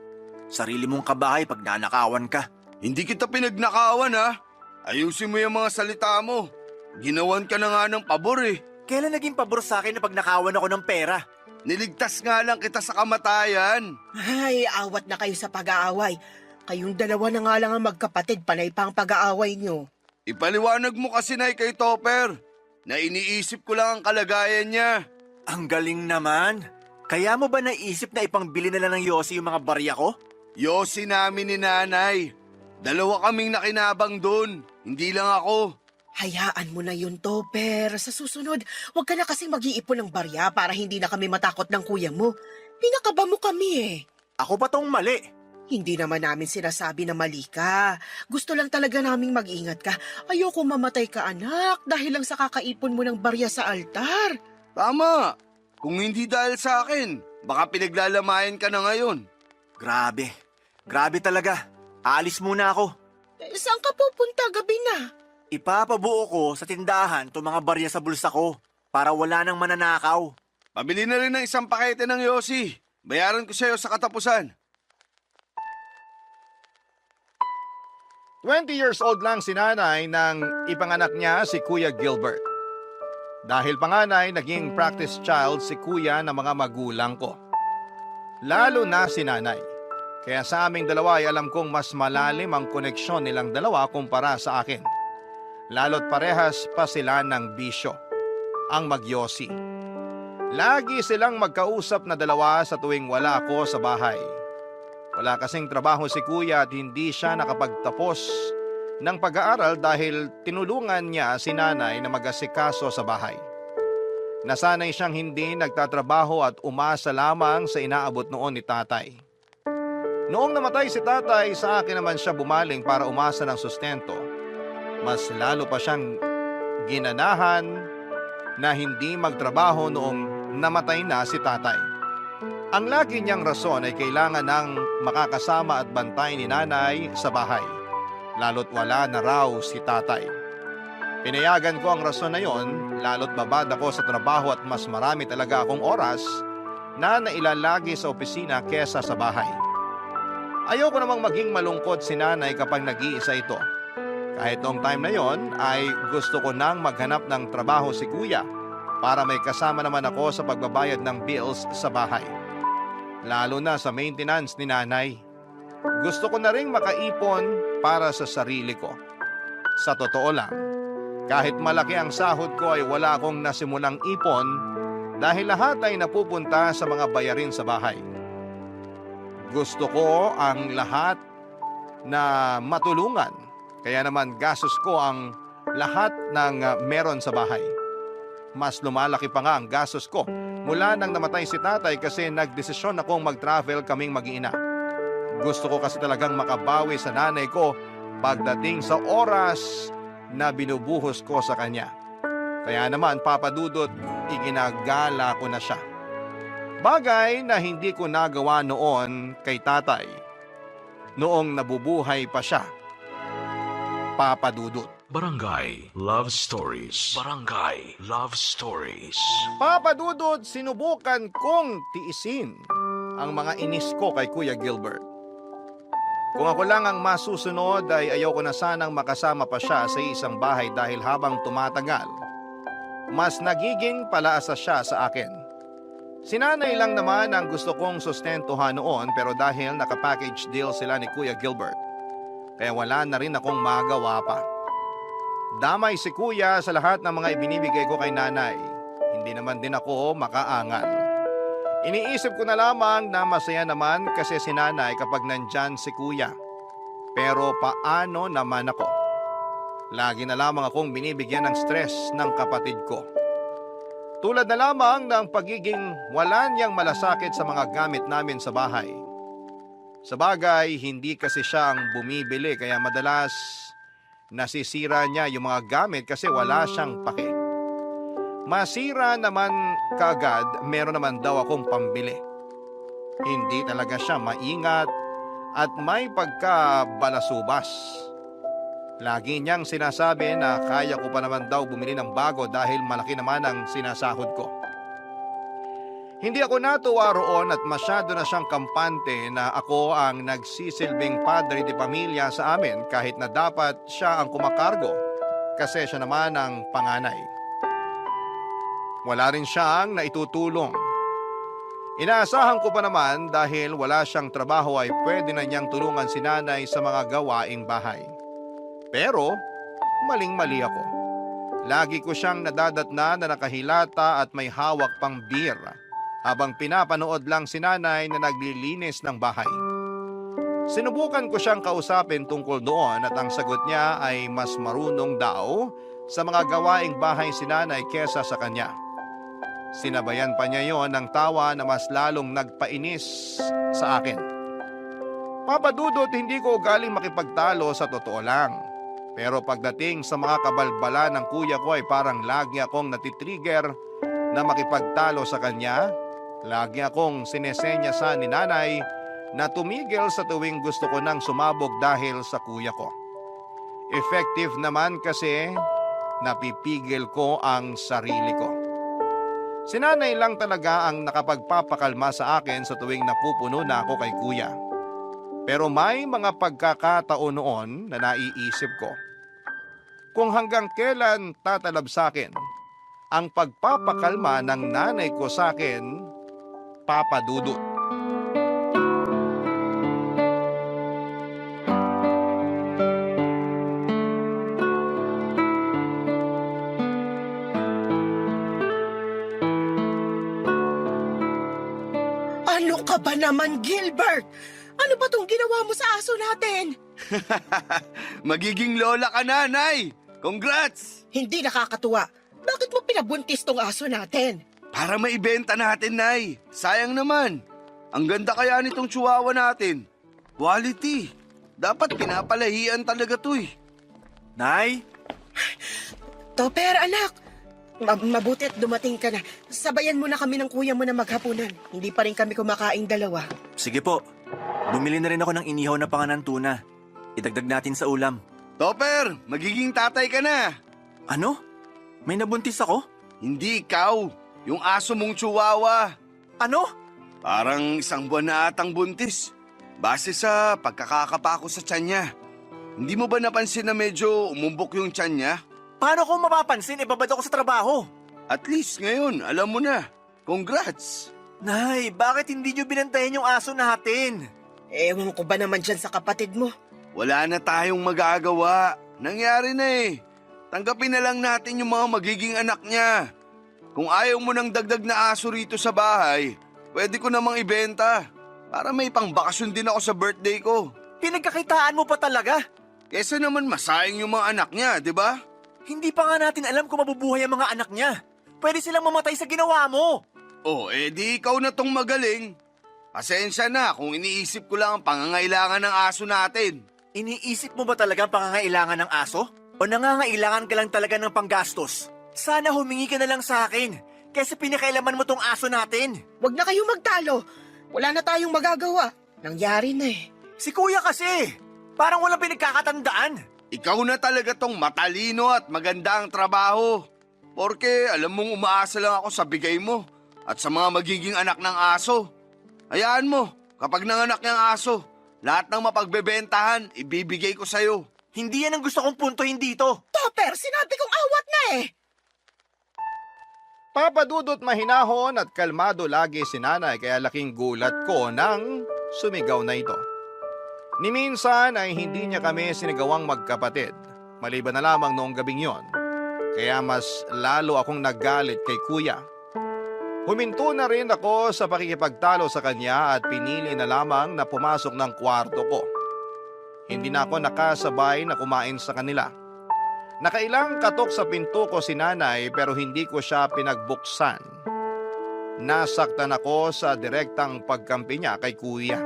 Sarili mong kabahay pag nanakawan ka. Hindi kita pinagnakawan, ha? Ayusin mo yung mga salita mo. Ginawan ka na nga ng pabor, eh. Kailan naging pabor sa akin na pag nakawan ako ng pera? Niligtas nga lang kita sa kamatayan. Ay, awat na kayo sa pag-aaway. Kayong dalawa na nga lang ang magkapatid, panay pa ang pag-aaway nyo. Ipaliwanag mo kasi, Nay, kay Topper na iniisip ko lang ang kalagayan niya. Ang galing naman. Kaya mo ba naisip na ipangbili na lang ng Yossi yung mga barya ko? Yossi namin ni nanay. Dalawa kaming nakinabang doon. Hindi lang ako. Hayaan mo na yun, Topper. Sa susunod, huwag ka na kasing mag-iipon ng barya para hindi na kami matakot ng kuya mo. Pinakaba mo kami eh. Ako pa tong mali. Hindi naman namin sinasabi na mali ka. Gusto lang talaga naming mag-ingat ka. Ayoko mamatay ka, anak, dahil lang sa kakaipon mo ng barya sa altar. Tama. Kung hindi dahil sa akin, baka pinaglalamayan ka na ngayon. Grabe. Grabe talaga. Aalis muna ako. Saan ka pupunta gabi na? Ipapabuo ko sa tindahan itong mga barya sa bulsa ko para wala nang mananakaw. Pabili na rin ng isang pakete ng Yossi. Bayaran ko sa'yo sa katapusan. 20 years old lang si nanay nang ipanganak niya si Kuya Gilbert. Dahil panganay, naging practice child si kuya ng mga magulang ko. Lalo na si nanay. Kaya sa aming dalawa ay alam kong mas malalim ang koneksyon nilang dalawa kumpara sa akin. Lalo't parehas pa sila ng bisyo, ang magyosi. Lagi silang magkausap na dalawa sa tuwing wala ako sa bahay. Wala kasing trabaho si kuya at hindi siya nakapagtapos ng pag-aaral dahil tinulungan niya si nanay na mag-asikaso sa bahay. Nasanay siyang hindi nagtatrabaho at umasa lamang sa inaabot noon ni tatay. Noong namatay si tatay, sa akin naman siya bumaling para umasa ng sustento. Mas lalo pa siyang ginanahan na hindi magtrabaho noong namatay na si tatay. Ang lagi niyang rason ay kailangan ng makakasama at bantay ni nanay sa bahay, lalo't wala na raw si tatay. Pinayagan ko ang rason na yon, lalo't babad ako sa trabaho at mas marami talaga akong oras na nailalagi sa opisina kesa sa bahay. Ayoko namang maging malungkot si nanay kapag nag-iisa ito. Kahit noong time na yon ay gusto ko nang maghanap ng trabaho si kuya para may kasama naman ako sa pagbabayad ng bills sa bahay. Lalo na sa maintenance ni nanay. Gusto ko na ring makaipon para sa sarili ko. Sa totoo lang, kahit malaki ang sahod ko ay wala akong nasimulang ipon dahil lahat ay napupunta sa mga bayarin sa bahay. Gusto ko ang lahat na matulungan, kaya naman gastos ko ang lahat ng meron sa bahay. Mas lumalaki pa nga ang gastos ko mula nang namatay si tatay kasi nagdesisyon akong mag-travel kaming mag-iina. Gusto ko kasi talagang makabawi sa nanay ko pagdating sa oras na binubuhos ko sa kanya. Kaya naman, Papa Dudut, iginagala ko na siya. Bagay na hindi ko nagawa noon kay tatay noong nabubuhay pa siya. Papa Dudut. Barangay Love Stories. Barangay Love Stories. Papa Dudut, sinubukan kong tiisin ang mga inis ko kay Kuya Gilbert. Kung ako lang ang masusunod ay ayoko na sanang makasama pa siya sa isang bahay dahil habang tumatagal, mas nagiging palaasa siya sa akin. Sinanay lang naman ang gusto kong sustentuhan noon pero dahil naka-package deal sila ni Kuya Gilbert, kaya wala na rin akong magawa pa. Damay si kuya sa lahat ng mga ibinibigay ko kay nanay. Hindi naman din ako makaangal. Iniisip ko na lamang na masaya naman kasi si nanay kapag nandyan si kuya. Pero paano naman ako? Lagi na lamang akong binibigyan ng stress ng kapatid ko. Tulad na lamang ng pagiging wala niyang malasakit sa mga gamit namin sa bahay. Sa bagay, hindi kasi siya ang bumibili kaya madalas nasisira niya yung mga gamit kasi wala siyang pake. Masira naman kaagad, meron naman daw akong pambili. Hindi talaga siya maingat at may pagkabalasubas. Lagi niyang sinasabi na kaya ko pa naman daw bumili ng bago dahil malaki naman ang sinasahod ko. Hindi ako natuwa roon at masyado na siyang kampante na ako ang nagsisilbing padre de pamilya sa amin kahit na dapat siya ang kumakargo kasi siya naman ang panganay. Wala rin siyang naitutulong. Inaasahan ko pa naman dahil wala siyang trabaho ay pwede na niyang tulungan si nanay sa mga gawaing bahay. Pero maling-mali ako. Lagi ko siyang nadadatna na nakahilata at may hawak pang beer. habang pinapanood lang si nanay na naglilinis ng bahay. Sinubukan ko siyang kausapin tungkol doon at ang sagot niya ay mas marunong daw sa mga gawaing bahay si nanay kesa sa kanya. Sinabayan pa niya yon ng tawa na mas lalong nagpainis sa akin. Papa Dudut, hindi ko galing makipagtalo sa totoo lang. Pero pagdating sa mga kabalbala ng kuya ko ay parang lagi akong natitrigger na makipagtalo sa kanya. Lagi akong sinesenyasan ni nanay na tumigil sa tuwing gusto ko nang sumabog dahil sa kuya ko. Effective naman kasi napipigil ko ang sarili ko. Si nanay lang talaga ang nakapagpapakalma sa akin sa tuwing napupuno na ako kay kuya. Pero may mga pagkakataon noon na naiisip ko kung hanggang kailan tatalab sa akin ang pagpapakalma ng nanay ko sa akin, Papa Dudut. Ano ka ba naman, Gilbert? Ano ba tong ginawa mo sa aso natin? Magiging lola ka na, Nay! Congrats! Hindi nakakatuwa. Bakit mo pinabuntis tong aso natin? Para maibenta natin, Nay. Sayang naman. Ang ganda kaya nitong chihuahua natin. Quality. Dapat pinapalahian talaga to eh. Nay? Topper, anak. Mabuti at dumating ka na. Sabayan mo na kami ng kuya mo na maghapunan. Hindi pa rin kami kumakaing dalawa. Sige po. Bumili na rin ako ng inihaw na panganan tuna. Idagdag natin sa ulam. Topper, magiging tatay ka na. Ano? May nabuntis ako? Hindi ikaw. Yung aso mong chihuahua. Ano? Parang 1 buwan na atang buntis. Base sa pagkakakapa ko sa tiyan niya. Hindi mo ba napansin na medyo umumbok yung tiyan niya? Paano ko mapapansin? Ibabad ako sa trabaho. At least ngayon, alam mo na. Congrats! Nay, bakit hindi nyo binantayan yung aso natin? Ewan ko ba naman dyan sa kapatid mo? Wala na tayong magagawa. Nangyari na eh. Tanggapin na lang natin yung mga magiging anak niya. Kung ayaw mo ng dagdag na aso rito sa bahay, pwede ko namang ibenta. Para may pangbakasyon din ako sa birthday ko. Pinagkakitaan mo pa talaga? Kesa naman masayang yung mga anak niya, di ba? Hindi pa nga natin alam kung mabubuhay ang mga anak niya. Pwede silang mamatay sa ginawa mo. Oh, di ikaw na tong magaling. Pasensya na kung iniisip ko lang ang pangangailangan ng aso natin. Iniisip mo ba talaga ang pangangailangan ng aso? O nangangailangan ka lang talaga ng panggastos? Sana humingi ka na lang sa akin, kaysa pinakailaman mo tong aso natin. Huwag na kayong magtalo. Wala na tayong magagawa. Nangyari na eh. Si kuya kasi, parang walang pinagkakatandaan. Ikaw na talaga tong matalino at maganda ang trabaho. Porke alam mong umaasa lang ako sa bigay mo at sa mga magiging anak ng aso. Hayaan mo, kapag nanganak niyang aso, lahat ng mapagbebentahan, ibibigay ko sa'yo. Hindi yan ang gusto kong puntohin dito. Topper, sinabi kong awat na eh. Papa Dudut, mahinahon at kalmado lagi si nanay kaya laking gulat ko nang sumigaw na ito. Ni minsan ay hindi niya kami sinigawang magkapatid, maliban na lamang noong gabing yon. Kaya mas lalo akong naggalit kay kuya. Huminto na rin ako sa pakikipagtalo sa kanya at pinili na lamang na pumasok ng kwarto ko. Hindi na ako nakasabay na kumain sa kanila. Nakailang katok sa pinto ko si nanay pero hindi ko siya pinagbuksan. Nasaktan ako sa direktang pagkampi niya kay kuya.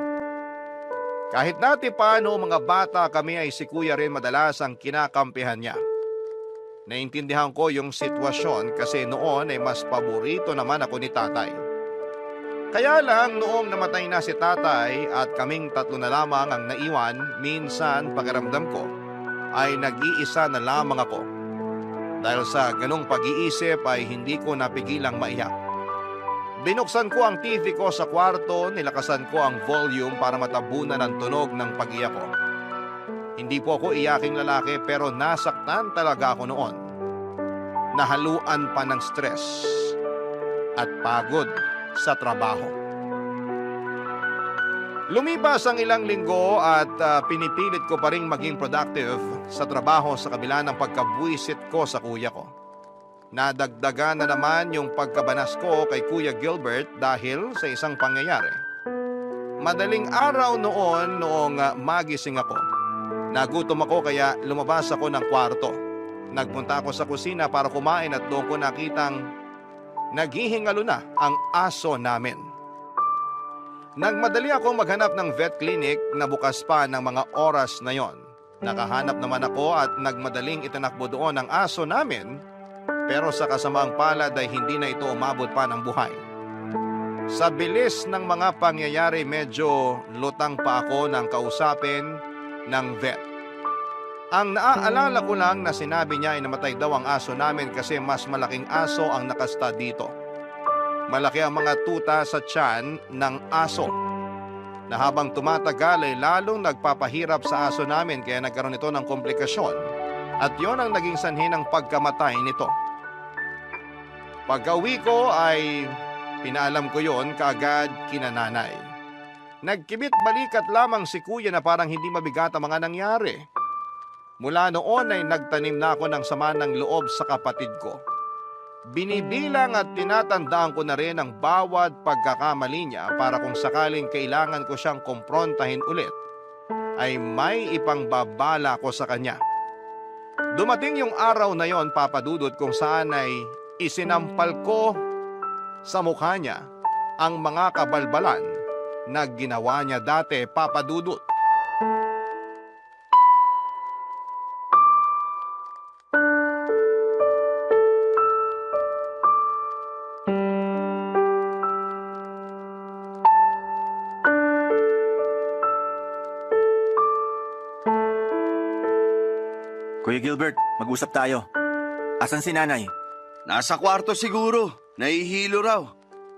Kahit dati pa noong mga bata kami ay si kuya rin madalas ang kinakampihan niya. Naintindihan ko yung sitwasyon kasi noon ay mas paborito naman ako ni tatay. Kaya lang noong namatay na si tatay at kaming tatlo na lamang ang naiwan, minsan pakiramdam ko ay nag-iisa na lamang ako. Dahil sa ganong pag-iisip ay hindi ko napigilang maiyak. Binuksan ko ang TV ko sa kwarto, nilakasan ko ang volume para matabunan ang tunog ng pag-iyak ko. Hindi po ako iyaking lalaki pero nasaktan talaga ako noon. Nahaluan pa ng stress at pagod sa trabaho. Lumipas ang ilang linggo at pinipilit ko pa rin maging productive sa trabaho sa kabila ng pagkabuisit ko sa kuya ko. Nadagdagan na naman yung pagkabanas ko kay Kuya Gilbert dahil sa isang pangyayari. Madaling araw noong magising ako. Nagutom ako kaya lumabas ako ng kwarto. Nagpunta ako sa kusina para kumain at doon ko nakitang naghihingalo na ang aso namin. Nagmadali ako maghanap ng vet clinic na bukas pa ng mga oras na yon. Nakahanap naman ako at nagmadaling itinakbo doon ang aso namin, pero sa kasamaang palad ay hindi na ito umabot pa ng buhay. Sa bilis ng mga pangyayari, medyo lutang pa ako ng kausapin ng vet. Ang naaalala ko lang na sinabi niya ay namatay daw ang aso namin kasi mas malaking aso ang nakasta dito. Malaki ang mga tuta sa tiyan ng aso, na habang tumatagal ay lalong nagpapahirap sa aso namin kaya nagkaroon ito ng komplikasyon at yon ang naging sanhi ng pagkamatay nito. Pag-uwi ko ay pinaalam ko yon kaagad kina nanay. Nagkibit balikat lamang si kuya na parang hindi mabigat ang mga nangyari. Mula noon ay nagtanim na ako ng sama ng loob sa kapatid ko. Binibilang at tinatandaan ko na rin ang bawat pagkakamali niya para kung sakaling kailangan ko siyang kumprontahin ulit, ay may ipangbabala ko sa kanya. Dumating yung araw na yon, Papa Dudut, kung saan ay isinampal ko sa mukha niya ang mga kabalbalan na ginawa niya dati, Papa Dudut. Kuya Gilbert, mag-usap tayo. Asan si nanay? Nasa kwarto siguro. Nahihilo raw.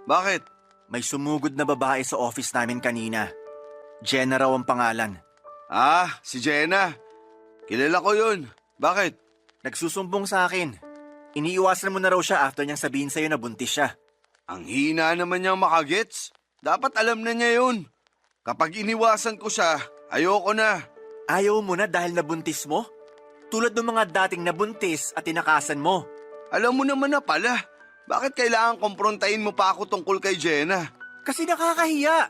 Bakit? May sumugod na babae sa office namin kanina. Jenna raw ang pangalan. Ah, si Jenna. Kilala ko yun. Bakit? Nagsusumbong sa akin. Iniiwasan mo na raw siya after niyang sabihin sa'yo na buntis siya. Ang hina naman niyang makagets. Dapat alam na niya yun. Kapag iniwasan ko siya, ayoko na. Ayaw mo na dahil nabuntis mo? Tulad ng mga dating nabuntis at tinakasan mo. Alam mo naman na pala. Bakit kailangan komprontahin mo pa ako tungkol kay Jenna? Kasi nakakahiya.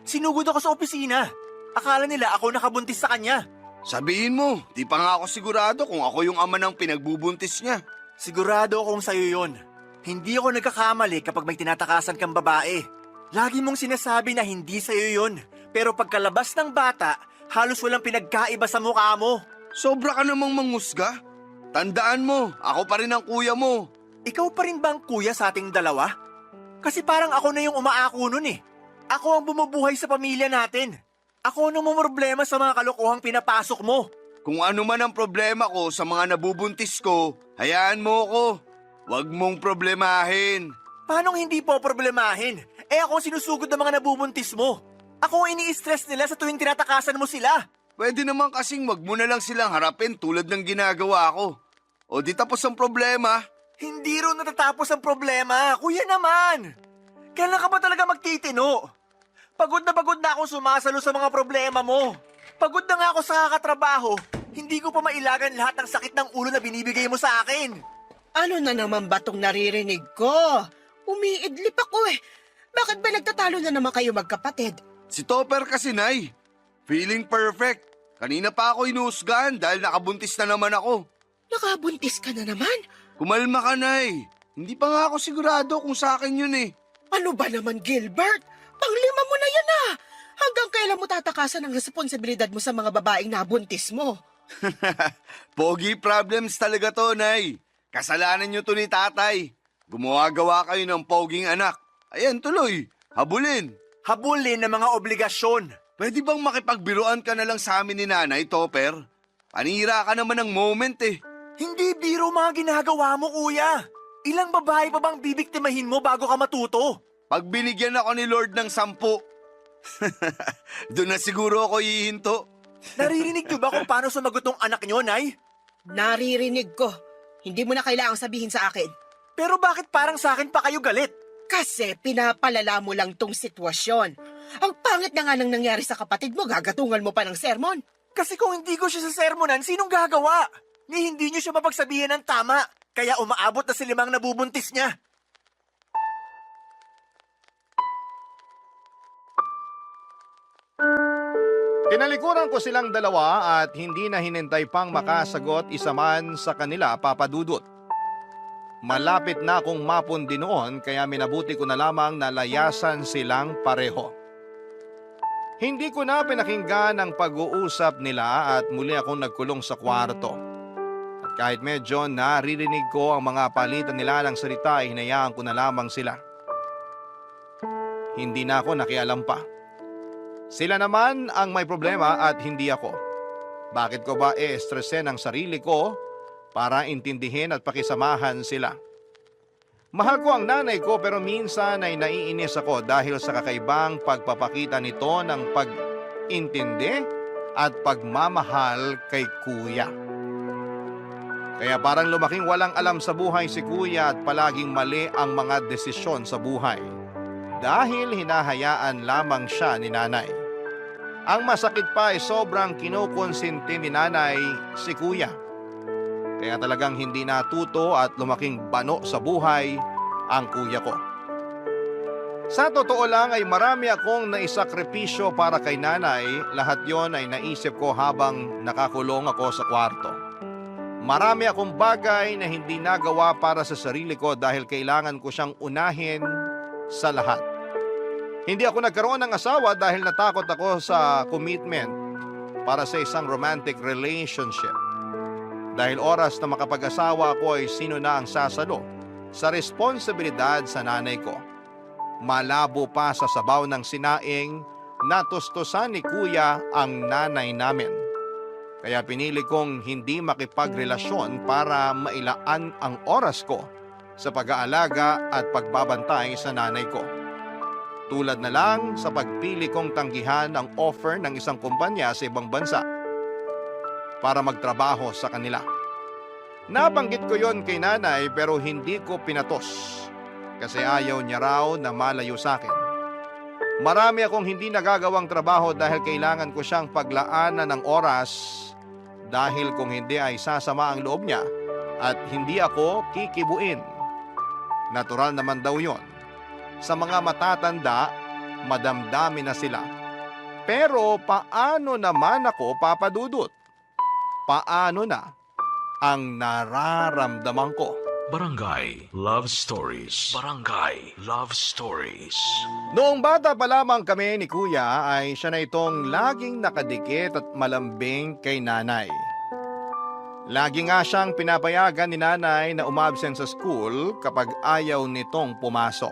Sinugod ako sa opisina. Akala nila ako nakabuntis sa kanya. Sabihin mo, di pa nga ako sigurado kung ako yung ama ng pinagbubuntis niya. Sigurado akong sa'yo yun. Hindi ako nagkakamali kapag may tinatakasan kang babae. Lagi mong sinasabi na hindi sa'yo yun. Pero pagkalabas ng bata, halos walang pinagkaiba sa mukha mo. Sobra ka namang mangusga. Tandaan mo, ako pa rin ang kuya mo. Ikaw pa rin ba ang kuya sa ating dalawa? Kasi parang ako na yung umaako nun eh. Ako ang bumubuhay sa pamilya natin. Ako ang problema sa mga kalokohang pinapasok mo. Kung ano man ang problema ko sa mga nabubuntis ko, hayaan mo ko. Huwag mong problemahin. Paano hindi po problemahin? Ako ang sinusugod ng mga nabubuntis mo. Ako ang ini-stress nila sa tuwing tinatakasan mo sila. Pwede naman kasing wag mo na lang silang harapin tulad ng ginagawa ko. O di tapos ang problema. Hindi rin natatapos ang problema. Kuya naman. Kailan ka ba talaga magtitino? Pagod na akong sumasalo sa mga problema mo. Pagod na nga ako sa kakatrabaho. Hindi ko pa mailagan lahat ng sakit ng ulo na binibigay mo sa akin. Ano na naman ba tong naririnig ko? Umiidlip ako eh. Bakit ba nagtatalo na naman kayo magkapatid? Si Topper kasi, Nay. Feeling perfect. Kanina pa ako inuusgahan dahil nakabuntis na naman ako. Nakabuntis ka na naman? Kumalma ka, Nay. Hindi pa nga ako sigurado kung sa akin yun eh. Ano ba naman, Gilbert? Panglima mo na yan ah! Hanggang kailan mo tatakasan ang responsibilidad mo sa mga babaeng nabuntis mo? Pogi problems talaga to, Nay. Kasalanan nyo to ni tatay. Gumawa-gawa kayo ng poging anak. Ayan, tuloy. Habulin. Habulin ng mga obligasyon. Pwede bang makipagbiruan ka na lang sa amin ni Nanay, Topper? Panira ka naman ng moment eh. Hindi biro mga ginagawa mo, kuya. Ilang babae pa bang bibiktimahin mo bago ka matuto? Pag binigyan ako ni Lord ng 10, doon na siguro ako hihinto. Naririnig niyo ba kung paano sumagot ng anak niyo, Nay? Naririnig ko. Hindi mo na kailangang sabihin sa akin. Pero bakit parang sa akin pa kayo galit? Kasi pinapalala mo lang tong sitwasyon. Ang pangit na nga nang nangyari sa kapatid mo, gagatungan mo pa ng sermon. Kasi kung hindi ko siya sa sermonan, sinong gagawa? Ni hindi niyo siya mapagsabihin ng tama. Kaya umaabot na si Limang nabubuntis niya. Tinalikuran ko silang dalawa at hindi na hinintay pang makasagot isa man sa kanila, Papa Dudut. Malapit na akong mapundi noon kaya minabuti ko na lamang na layasan silang pareho. Hindi ko na pinakinggan ang pag-uusap nila at muli akong nagkulong sa kwarto. At kahit medyo naririnig ko ang mga palitan nila ng salita ay hinayaan ko na lamang sila. Hindi na ako nakialam pa. Sila naman ang may problema at hindi ako. Bakit ko ba stressin ang sarili ko para intindihin at pakisamahan sila? Mahal ko ang nanay ko pero minsan ay naiinis ako dahil sa kakaibang pagpapakita nito ng pag-intindi at pagmamahal kay kuya. Kaya parang lumaking walang alam sa buhay si kuya at palaging mali ang mga desisyon sa buhay dahil hinahayaan lamang siya ni nanay. Ang masakit pa ay sobrang kinukonsinti ni nanay si kuya. Kaya talagang hindi natuto at lumaking bano sa buhay ang kuya ko. Sa totoo lang ay marami akong naisakripisyo para kay nanay. Lahat yon ay naisip ko habang nakakulong ako sa kwarto. Marami akong bagay na hindi nagawa para sa sarili ko dahil kailangan ko siyang unahin sa lahat. Hindi ako nagkaroon ng asawa dahil natakot ako sa commitment para sa isang romantic relationship. Dahil oras na makapag-asawa ako ay sino na ang sasalo sa responsibilidad sa nanay ko. Malabo pa sa sabaw ng sinaing, natustusan ni kuya ang nanay namin. Kaya pinili kong hindi makipagrelasyon para mailaan ang oras ko sa pag-aalaga at pagbabantay sa nanay ko. Tulad na lang sa pagpili kong tanggihan ang offer ng isang kumpanya sa ibang bansa para magtrabaho sa kanila. Nabanggit ko yon kay nanay pero hindi ko pinatos kasi ayaw niya raw na malayo sa akin. Marami akong hindi nagagawang trabaho dahil kailangan ko siyang paglaanan ng oras dahil kung hindi ay sasama ang loob niya at hindi ako kikibuin. Natural naman daw yon. Sa mga matatanda, madamdami na sila. Pero paano naman ako, Papa Dudut? Paano na ang nararamdaman ko? Barangay Love Stories. Barangay Love Stories. Noong bata pa lamang kami ni Kuya ay siya na itong laging nakadikit at malambing kay nanay. Lagi nga siyang pinapayagan ni nanay na umabsent sa school kapag ayaw nitong pumasok.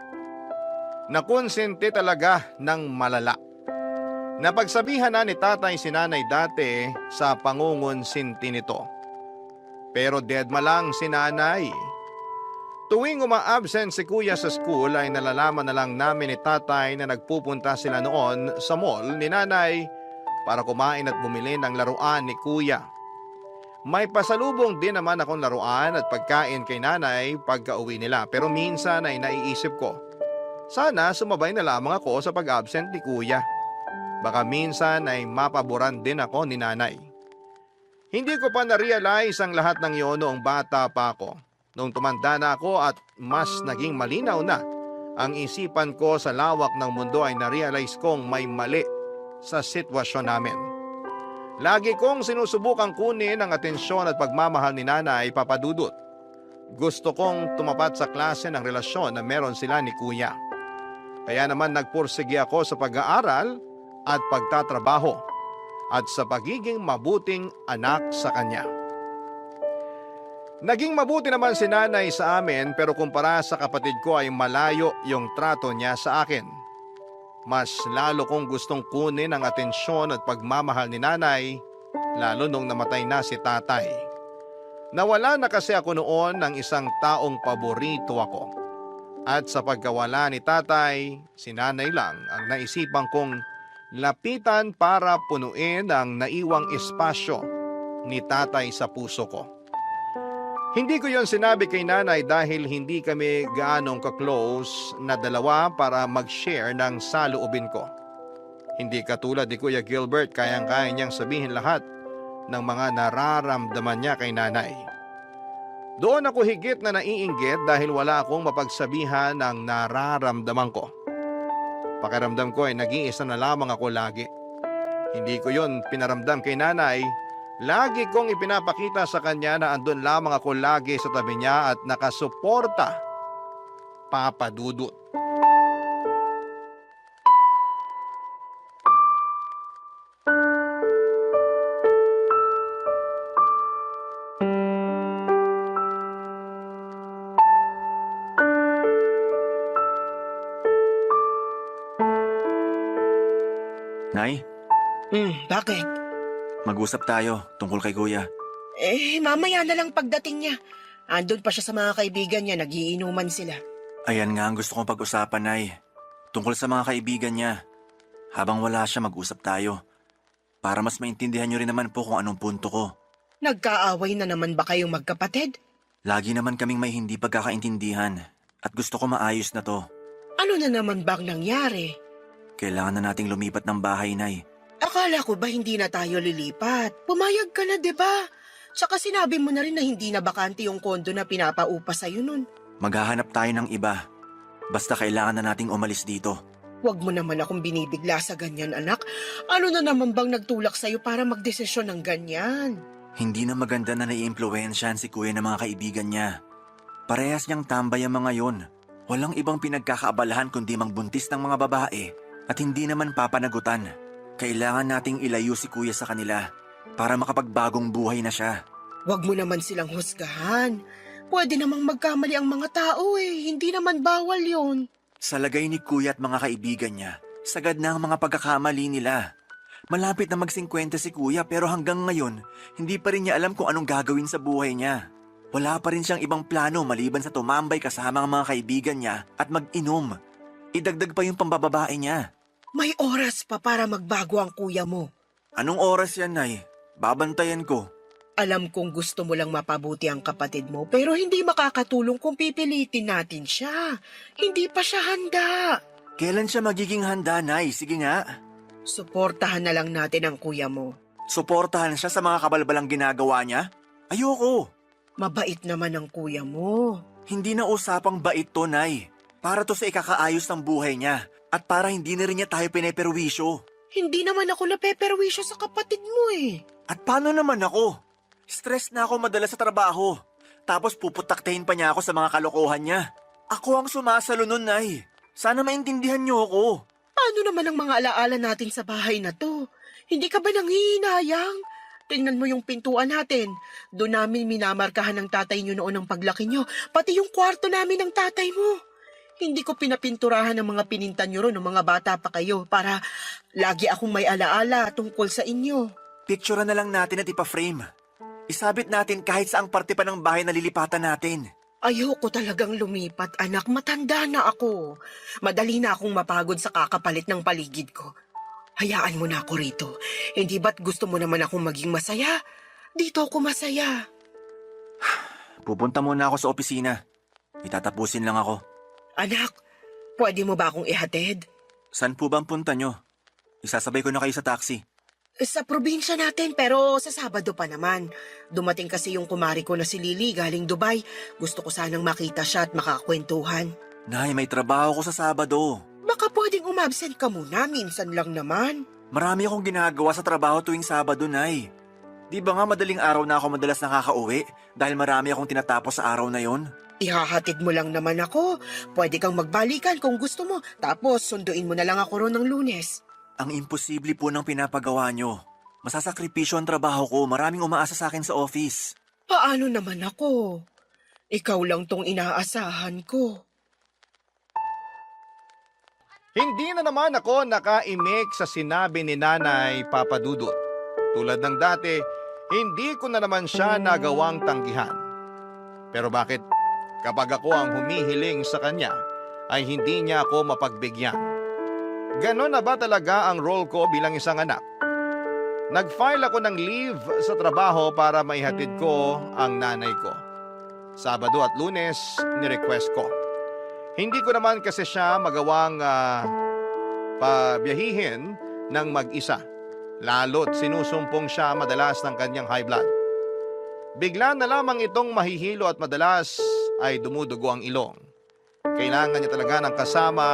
Nakonsente talaga ng malala. Napagsabihan na ni tatay si nanay dati sa pangungonsinti nito. Pero deadma lang si nanay. Tuwing uma-absent si kuya sa school ay nalalaman na lang namin ni tatay na nagpupunta sila noon sa mall ni nanay para kumain at bumili ng laruan ni kuya. May pasalubong din naman akong laruan at pagkain kay nanay pagka-uwi nila pero minsan ay naiisip ko, sana sumabay na lamang ako sa pag-absent ni kuya. Baka minsan ay mapaboran din ako ni nanay. Hindi ko pa na-realize ang lahat ng iyon noong bata pa ako. Noong tumanda na ako at mas naging malinaw na ang isipan ko sa lawak ng mundo ay na-realize kong may mali sa sitwasyon namin. Lagi kong sinusubukang kunin ang atensyon at pagmamahal ni nanay, Papa Dudut. Gusto kong tumapat sa klase ng relasyon na meron sila ni kuya. Kaya naman nagpursige ako sa pag-aaral at pagtatrabaho at sa pagiging mabuting anak sa kanya. Naging mabuti naman si nanay sa amin pero kumpara sa kapatid ko ay malayo yung trato niya sa akin. Mas lalo kong gustong kunin ang atensyon at pagmamahal ni nanay lalo nung namatay na si tatay. Nawala na kasi ako noon ng isang taong paborito ako. At sa pagkawala ni tatay, si nanay lang ang naisipan kong lapitan para punuin ang naiwang espasyo ni tatay sa puso ko. Hindi ko yon sinabi kay nanay dahil hindi kami gaanong ka-close na dalawa para mag-share ng saloobin ko. Hindi katulad ni Kuya Gilbert kayang-kaya niyang sabihin lahat ng mga nararamdaman niya kay nanay. Doon ako higit na naiinggit dahil wala akong mapagsabihan ng nararamdaman ko. Pakiramdam ko ay nag-iisa na lamang ako lagi. Hindi ko yon pinaramdam kay nanay. Lagi kong ipinapakita sa kanya na andun lamang ako lagi sa tabi niya at nakasuporta. Papa Dudut. Nay, Bakit? mag-usap tayo tungkol kay Kuya. Mamaya na lang pagdating niya. Andun pa siya sa mga kaibigan niya, nagiinuman sila. Ayan nga ang gusto kong pag-usapan, Nay. Tungkol sa mga kaibigan niya. Habang wala siya, mag-usap tayo. Para mas maintindihan niyo rin naman po kung anong punto ko. Nagkaaway na naman ba kayong magkapatid? Lagi naman kaming may hindi pagkakaintindihan. At gusto ko maayos na to. Ano na naman bang nangyari? Kailangan na nating lumipat ng bahay, Nay. Akala ko ba hindi na tayo lilipat? Pumayag ka na, di ba? Tsaka sinabi mo na rin na hindi na bakante yung kondo na pinapaupa sa'yo nun. Maghahanap tayo ng iba. Basta kailangan na nating umalis dito. Huwag mo naman akong binibigla sa ganyan, anak. Ano na naman bang nagtulak sa'yo para magdesisyon ng ganyan? Hindi na maganda na naiimpluwensyahan si Kuya ng mga kaibigan niya. Parehas niyang tambay ang mga yon. Walang ibang pinagkakaabalahan kundi mangbuntis ng mga babae at hindi naman papanagutan. Kailangan nating ilayo si Kuya sa kanila para makapagbagong buhay na siya. Huwag mo naman silang husgahan. Pwede namang magkamali ang mga tao hindi naman bawal yon. Sa lagay ni Kuya at mga kaibigan niya, sagad na ang mga pagkakamali nila. Malapit na mag-50 si Kuya pero hanggang ngayon, hindi pa rin niya alam kung anong gagawin sa buhay niya. Wala pa rin siyang ibang plano maliban sa tumambay kasama ang mga kaibigan niya at mag-inom. Idagdag pa yung pambababae niya. May oras pa para magbago ang kuya mo. Anong oras yan, Nay? Babantayan ko. Alam kong gusto mo lang mapabuti ang kapatid mo pero hindi makakatulong kung pipilitin natin siya. Hindi pa siya handa. Kailan siya magiging handa, Nay? Sige nga. Suportahan na lang natin ang kuya mo. Suportahan siya sa mga kabalbalang ginagawa niya? Ayoko. Mabait naman ang kuya mo. Hindi na usapang bait to, Nay. Para to sa ikakaayos ng buhay niya at para hindi na rin niya tayo pineperwisyo. Hindi naman ako napeperwisyo sa kapatid mo At paano naman ako? Stress na ako madalas sa trabaho. Tapos puputaktahin pa niya ako sa mga kalokohan niya. Ako ang sumasalo nun, Nay. Sana maintindihan niyo ako. Paano naman ang mga alaala natin sa bahay na to? Hindi ka ba nanghihinayang? Tingnan mo yung pintuan natin. Doon namin minamarkahan ng tatay niyo noon ang paglaki niyo. Pati yung kwarto namin ng tatay mo. Hindi ko pinapinturahan ng mga pinintan niyo ron ng mga bata pa kayo para lagi akong may alaala tungkol sa inyo. Picturean na lang natin at ipa-frame. Isabit natin kahit saang parte pa ng bahay na lilipatan natin. Ayoko talagang lumipat, anak. Matanda na ako. Madali na akong mapagod sa kakapalit ng paligid ko. Hayaan mo na ako rito. Hindi ba't gusto mo naman akong maging masaya? Dito ako masaya. Pupunta muna ako sa opisina. Itatapusin lang ako. Anak, pwede mo ba akong ihatid? Saan po ba ang punta nyo? Isasabay ko na kayo sa taxi. Sa probinsya natin pero sa Sabado pa naman. Dumating kasi yung kumari ko na si Lily galing Dubai. Gusto ko sanang makita siya at makakwentuhan. Nay, may trabaho ko sa Sabado. Baka pwedeng umabsent ka muna, minsan lang naman. Marami akong ginagawa sa trabaho tuwing Sabado, Nay. Di ba nga madaling araw na ako madalas nakakauwi dahil marami akong tinatapos sa araw na yon? Ihahatid mo lang naman ako. Pwede kang magbalikan kung gusto mo. Tapos sunduin mo na lang ako ron ng Lunes. Ang imposible po ng pinapagawa nyo. Masasakripisyo ang trabaho ko. Maraming umaasa sa akin sa office. Paano naman ako? Ikaw lang tong inaasahan ko. Hindi na naman ako nakaimik sa sinabi ni Nanay Papa Dudut. Tulad ng dati, hindi ko na naman siya nagawang tanggihan. Pero bakit? Kapag ako ang humihiling sa kanya, ay hindi niya ako mapagbigyan. Ganon na ba talaga ang role ko bilang isang anak? Nag-file ako ng leave sa trabaho para maihatid ko ang nanay ko. Sabado at Lunes, ni-request ko. Hindi ko naman kasi siya magawang pabiyahihin ng mag-isa. Lalo't sinusumpong siya madalas ng kanyang high blood. Bigla na lamang itong mahihilo at madalas ay dumudugo ang ilong. Kailangan niya talaga ng kasama.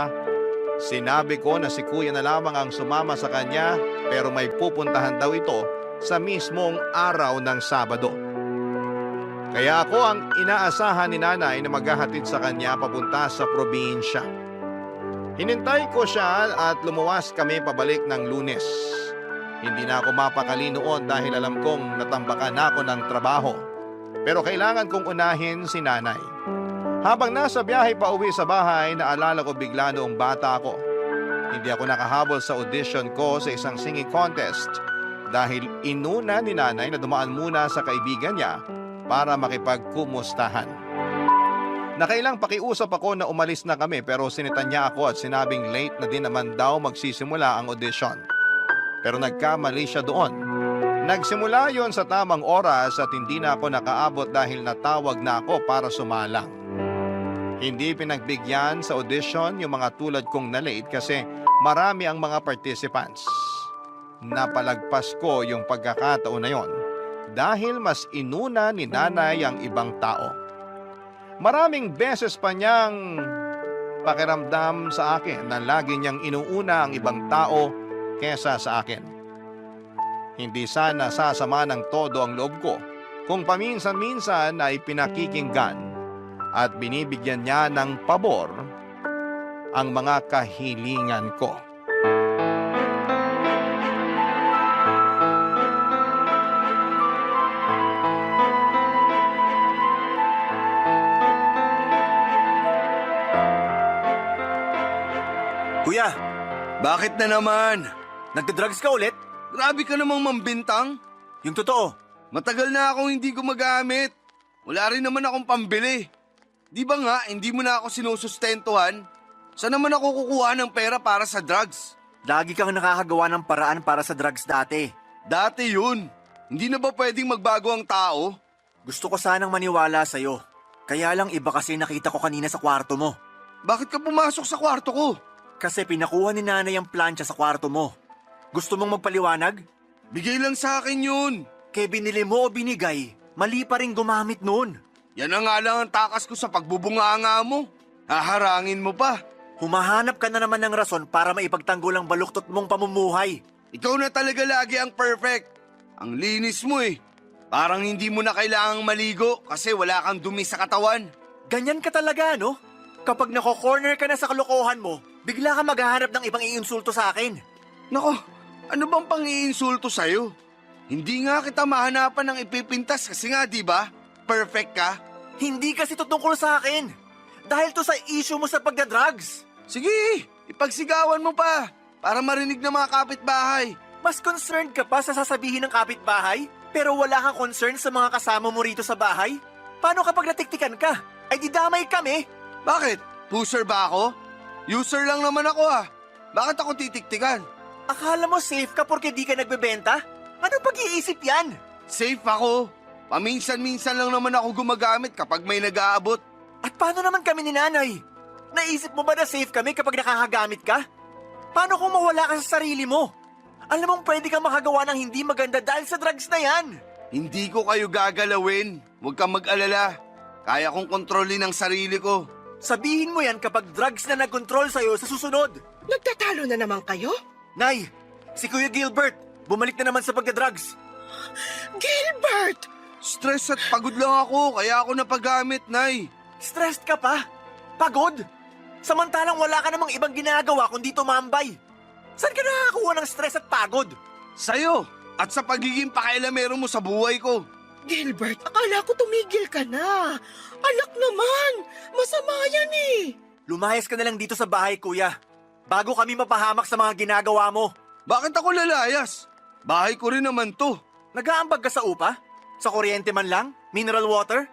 Sinabi ko na si kuya na lamang ang sumama sa kanya pero may pupuntahan daw ito sa mismong araw ng Sabado. Kaya ako ang inaasahan ni nanay na maghahatid sa kanya papunta sa probinsya. Hinintay ko siya at lumuwas kami pabalik ng Lunes. Hindi na ako mapakali noon dahil alam kong natambakan na ako ng trabaho. Pero kailangan kong unahin si nanay. Habang nasa biyahe pa uwi sa bahay, naalala ko bigla noong bata ako. Hindi ako nakahabol sa audition ko sa isang singing contest dahil inuna ni nanay na dumaan muna sa kaibigan niya para makipagkumustahan. Nakailang pakiusap ako na umalis na kami pero sinitan niya ako at sinabing late na din naman daw magsisimula ang audition. Pero nagkamali siya doon. Nagsimula yon sa tamang oras at hindi na ako nakaabot dahil natawag na ako para sumalang. Hindi pinagbigyan sa audition yung mga tulad kong na-late kasi marami ang mga participants. Napalagpas ko yung pagkakataon na yon dahil mas inuna ni nanay ang ibang tao. Maraming beses pa niyang pakiramdam sa akin na lagi niyang inuuna ang ibang tao kesa sa akin. Hindi sana sasama ng todo ang loob ko kung paminsan-minsan ay pinakikinggan at binibigyan niya ng pabor ang mga kahilingan ko. Kuya, Bakit na naman? nagda-drugs ka ulit? Grabe ka namang mambintang. Yung totoo. Matagal na akong hindi gumagamit. Wala rin naman akong pambili. Di ba nga, hindi mo na ako sinusustentuhan? Saan naman ako kukuha ng pera para sa drugs? Lagi kang nakakagawa ng paraan para sa drugs dati. Dati yun. Hindi na ba pwedeng magbago ang tao? Gusto ko sanang maniwala sa'yo. Kaya lang iba kasi nakita ko kanina sa kwarto mo. Bakit ka pumasok sa kwarto ko? Kasi pinakuha ni nanay ang plancha sa kwarto mo. Gusto mong magpaliwanag? Bigay lang sa akin yun. Kaya binili mo o binigay, mali pa rin gumamit noon. Yan na nga lang ang takas ko sa pagbubunganga mo. Haharangin mo pa. Humahanap ka na naman ng rason para maipagtanggol ang baluktot mong pamumuhay. Ikaw na talaga lagi ang perfect. Ang linis mo eh. Parang hindi mo na kailangang maligo kasi wala kang dumi sa katawan. Ganyan ka talaga, no? Kapag nako-corner ka na sa kalokohan mo, bigla ka maghahanap ng ibang iinsulto sa akin. Nako, ano bang pang-iinsulto sa'yo? Hindi nga kita mahanapan ng ipipintas kasi nga, di ba? Perfect ka. Hindi kasi tutungkol sa akin. Dahil to sa issue mo sa pagdadrugs. Sige, ipagsigawan mo pa para marinig ng mga kapitbahay. Mas concerned ka pa sa sasabihin ng kapitbahay, pero wala kang concern sa mga kasama mo rito sa bahay? Paano kapag natiktikan ka? Ay di damay kami. Bakit? Pusher ba ako? User lang naman ako ah. Bakit ako titiktikan? Akala mo safe ka porque di ka nagbebenta? Anong pag-iisip yan? Safe ako. Paminsan-minsan lang naman ako gumagamit kapag may nag-aabot. At paano naman kami ni nanay? Naisip mo ba na safe kami kapag nakakagamit ka? Paano kung mawala ka sa sarili mo? Alam mong pwede kang makagawa ng hindi maganda dahil sa drugs na yan. Hindi ko kayo gagalawin. Huwag kang mag-alala. Kaya kong kontrolin ang sarili ko. Sabihin mo yan kapag drugs na nag-control sa'yo sa susunod. Nagtatalo na naman kayo? Nay, si Kuya Gilbert, bumalik na naman sa pagdadrugs. Gilbert! Stress at pagod lang ako, kaya ako napagamit, Nay. Stressed ka pa? Pagod? Samantalang wala ka namang ibang ginagawa kundi tumambay. Saan ka nakakakuha ng stress at pagod? Sa'yo, at sa pagiging pakailamero mo sa buhay ko. Gilbert, akala ko tumigil ka na. Alak naman, masama yan eh. Lumayas ka na lang dito sa bahay, kuya. Bago kami mapahamak sa mga ginagawa mo. Bakit ako lalayas? Bahay ko rin naman to. Nag-aambag ka sa upa? Sa kuryente man lang? Mineral water?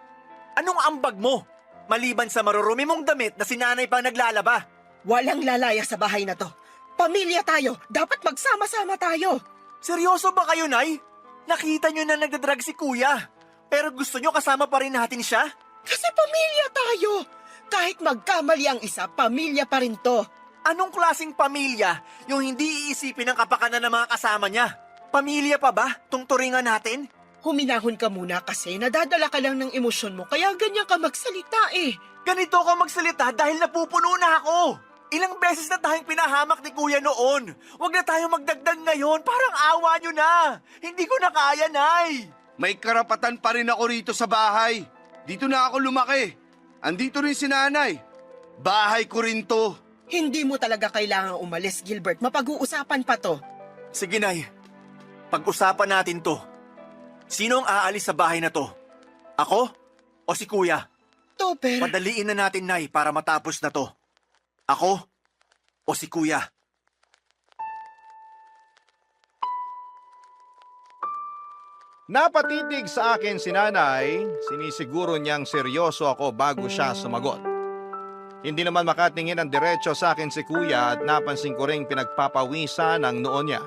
Anong ambag mo? Maliban sa marurumi mong damit na sinanay pang naglalaba. Walang lalaya sa bahay na to. Pamilya tayo, dapat magsama-sama tayo. Seryoso ba kayo, Nay? Nakita nyo na nagdadrag si kuya. Pero gusto nyo kasama pa rin natin siya? Kasi pamilya tayo. Kahit magkamali ang isa, pamilya pa rin to. Anong klaseng pamilya yung hindi iisipin ang kapakanan ng mga kasama niya? Pamilya pa ba? Tungturingan natin? Huminahon ka muna kasi nadadala ka lang ng emosyon mo kaya ganyan ka magsalita eh. Ganito ka magsalita dahil napupuno na ako. Ilang beses na tayong pinahamak ni Kuya noon. Huwag na tayong magdagdag ngayon. Parang awa nyo na. Hindi ko na kaya, Nay. May karapatan pa rin ako rito sa bahay. Dito na ako lumaki. Andito rin si nanay. Bahay ko rin to. Hindi mo talaga kailangang umalis, Gilbert. Mapag-uusapan pa to. Sige, Nay. Pag-usapan natin to. Sino ang aalis sa bahay na to? Ako o si Kuya? Topper, Padaliin na natin, Nay, para matapos na to. Ako o si Kuya? Napatitig sa akin si nanay, sinisiguro niyang seryoso ako bago siya sumagot. Hindi naman makatingin ang diretso sa akin si kuya at napansin ko ring pinagpapawisan ang noo niya.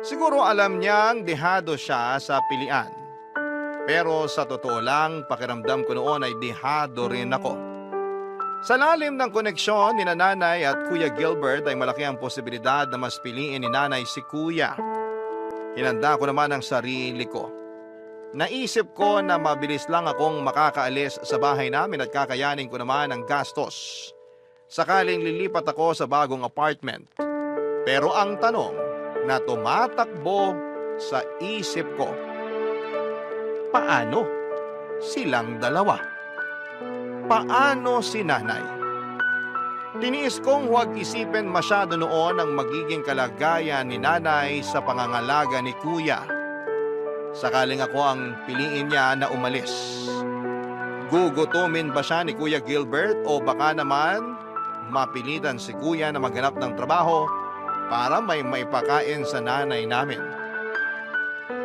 Siguro alam niyang dehado siya sa pilian. Pero sa totoo lang, pakiramdam ko noon ay dehado rin ako. Sa lalim ng koneksyon ni nanay at Kuya Gilbert ay malaki ang posibilidad na mas piliin ni nanay si kuya. Hinanda ko naman ang sarili ko. Naisip ko na mabilis lang akong makakaalis sa bahay namin at kakayanin ko naman ang gastos. Sakaling lilipat ako sa bagong apartment. Pero ang tanong na tumatakbo sa isip ko, paano silang dalawa? Paano si nanay? Tiniis kong huwag isipin masyado noon ang magiging kalagayan ni nanay sa pangangalaga ni kuya. Sakaling ako ang piliin niya na umalis. Gugutumin ba siya ni Kuya Gilbert o baka naman mapilitan si kuya na maghanap ng trabaho para may maipakain sa nanay namin?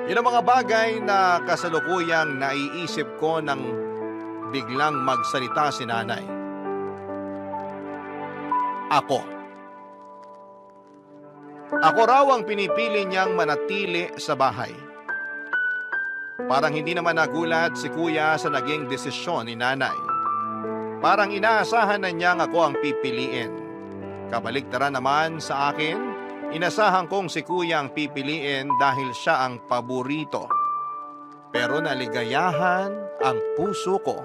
Yun ang mga bagay na kasalukuyang naiisip ko nang biglang magsalita si nanay. Ako raw ang pinipili niyang manatili sa bahay. Parang hindi naman nagulat si kuya sa naging desisyon ni nanay. Parang inaasahan na niyang ako ang pipiliin. Kabaligtaran naman sa akin, inasahan kong si kuya ang pipiliin dahil siya ang paborito. Pero naligayahan ang puso ko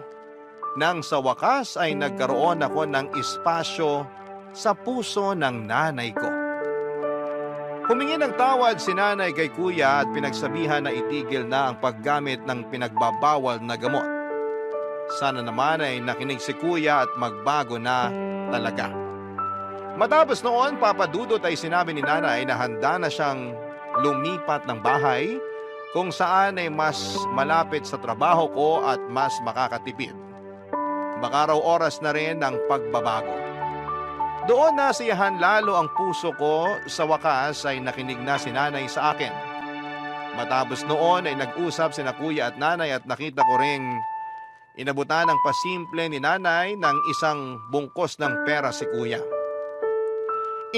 nang sa wakas ay nagkaroon ako ng espasyo sa puso ng nanay ko. Humingi ng tawad si nanay kay kuya at pinagsabihan na itigil na ang paggamit ng pinagbabawal na gamot. Sana naman ay nakinig si kuya at magbago na talaga. Matapos noon, papadudot ay sinabi ni nanay na handa na siyang lumipat ng bahay kung saan ay mas malapit sa trabaho ko at mas makakatipid. Baka raw oras na rin ang pagbabago. Doon nasiyahan lalo ang puso ko, sa wakas ay nakinig na si nanay sa akin. Matapos noon ay nag-usap sina kuya at nanay at nakita ko ring inabutan ng pasimple ni nanay ng isang bungkos ng pera si kuya.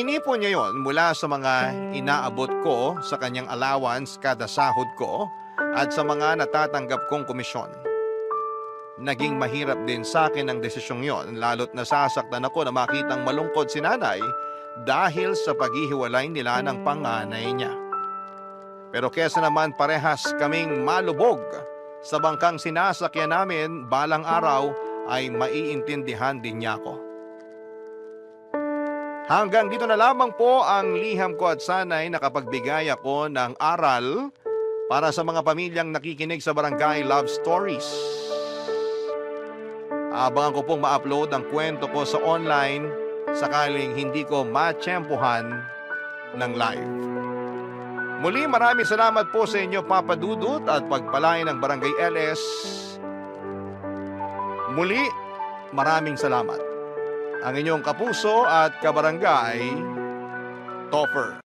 Inipon niya yon mula sa mga inaabot ko sa kanyang allowance kada sahod ko at sa mga natatanggap kong komisyon. Naging mahirap din sa akin ang desisyong yon, lalo't nasasaktan ako na makitang malungkot si nanay dahil sa paghihiwalay nila ng panganay niya. Pero kesa naman parehas kaming malubog sa bangkang sinasakyan namin, balang araw ay maiintindihan din niya ako. Hanggang dito na lamang po ang liham ko at sana'y nakapagbigay ako ng aral para sa mga pamilyang nakikinig sa Barangay Love Stories. Abangan ko pong ma-upload ang kwento ko sa online sakaling hindi ko matsyempohan ng live. Muli maraming salamat po sa inyo Papa Dudut at pagpalain ng Barangay LS. Muli maraming salamat. Ang inyong kapuso at kabarangay, Topper.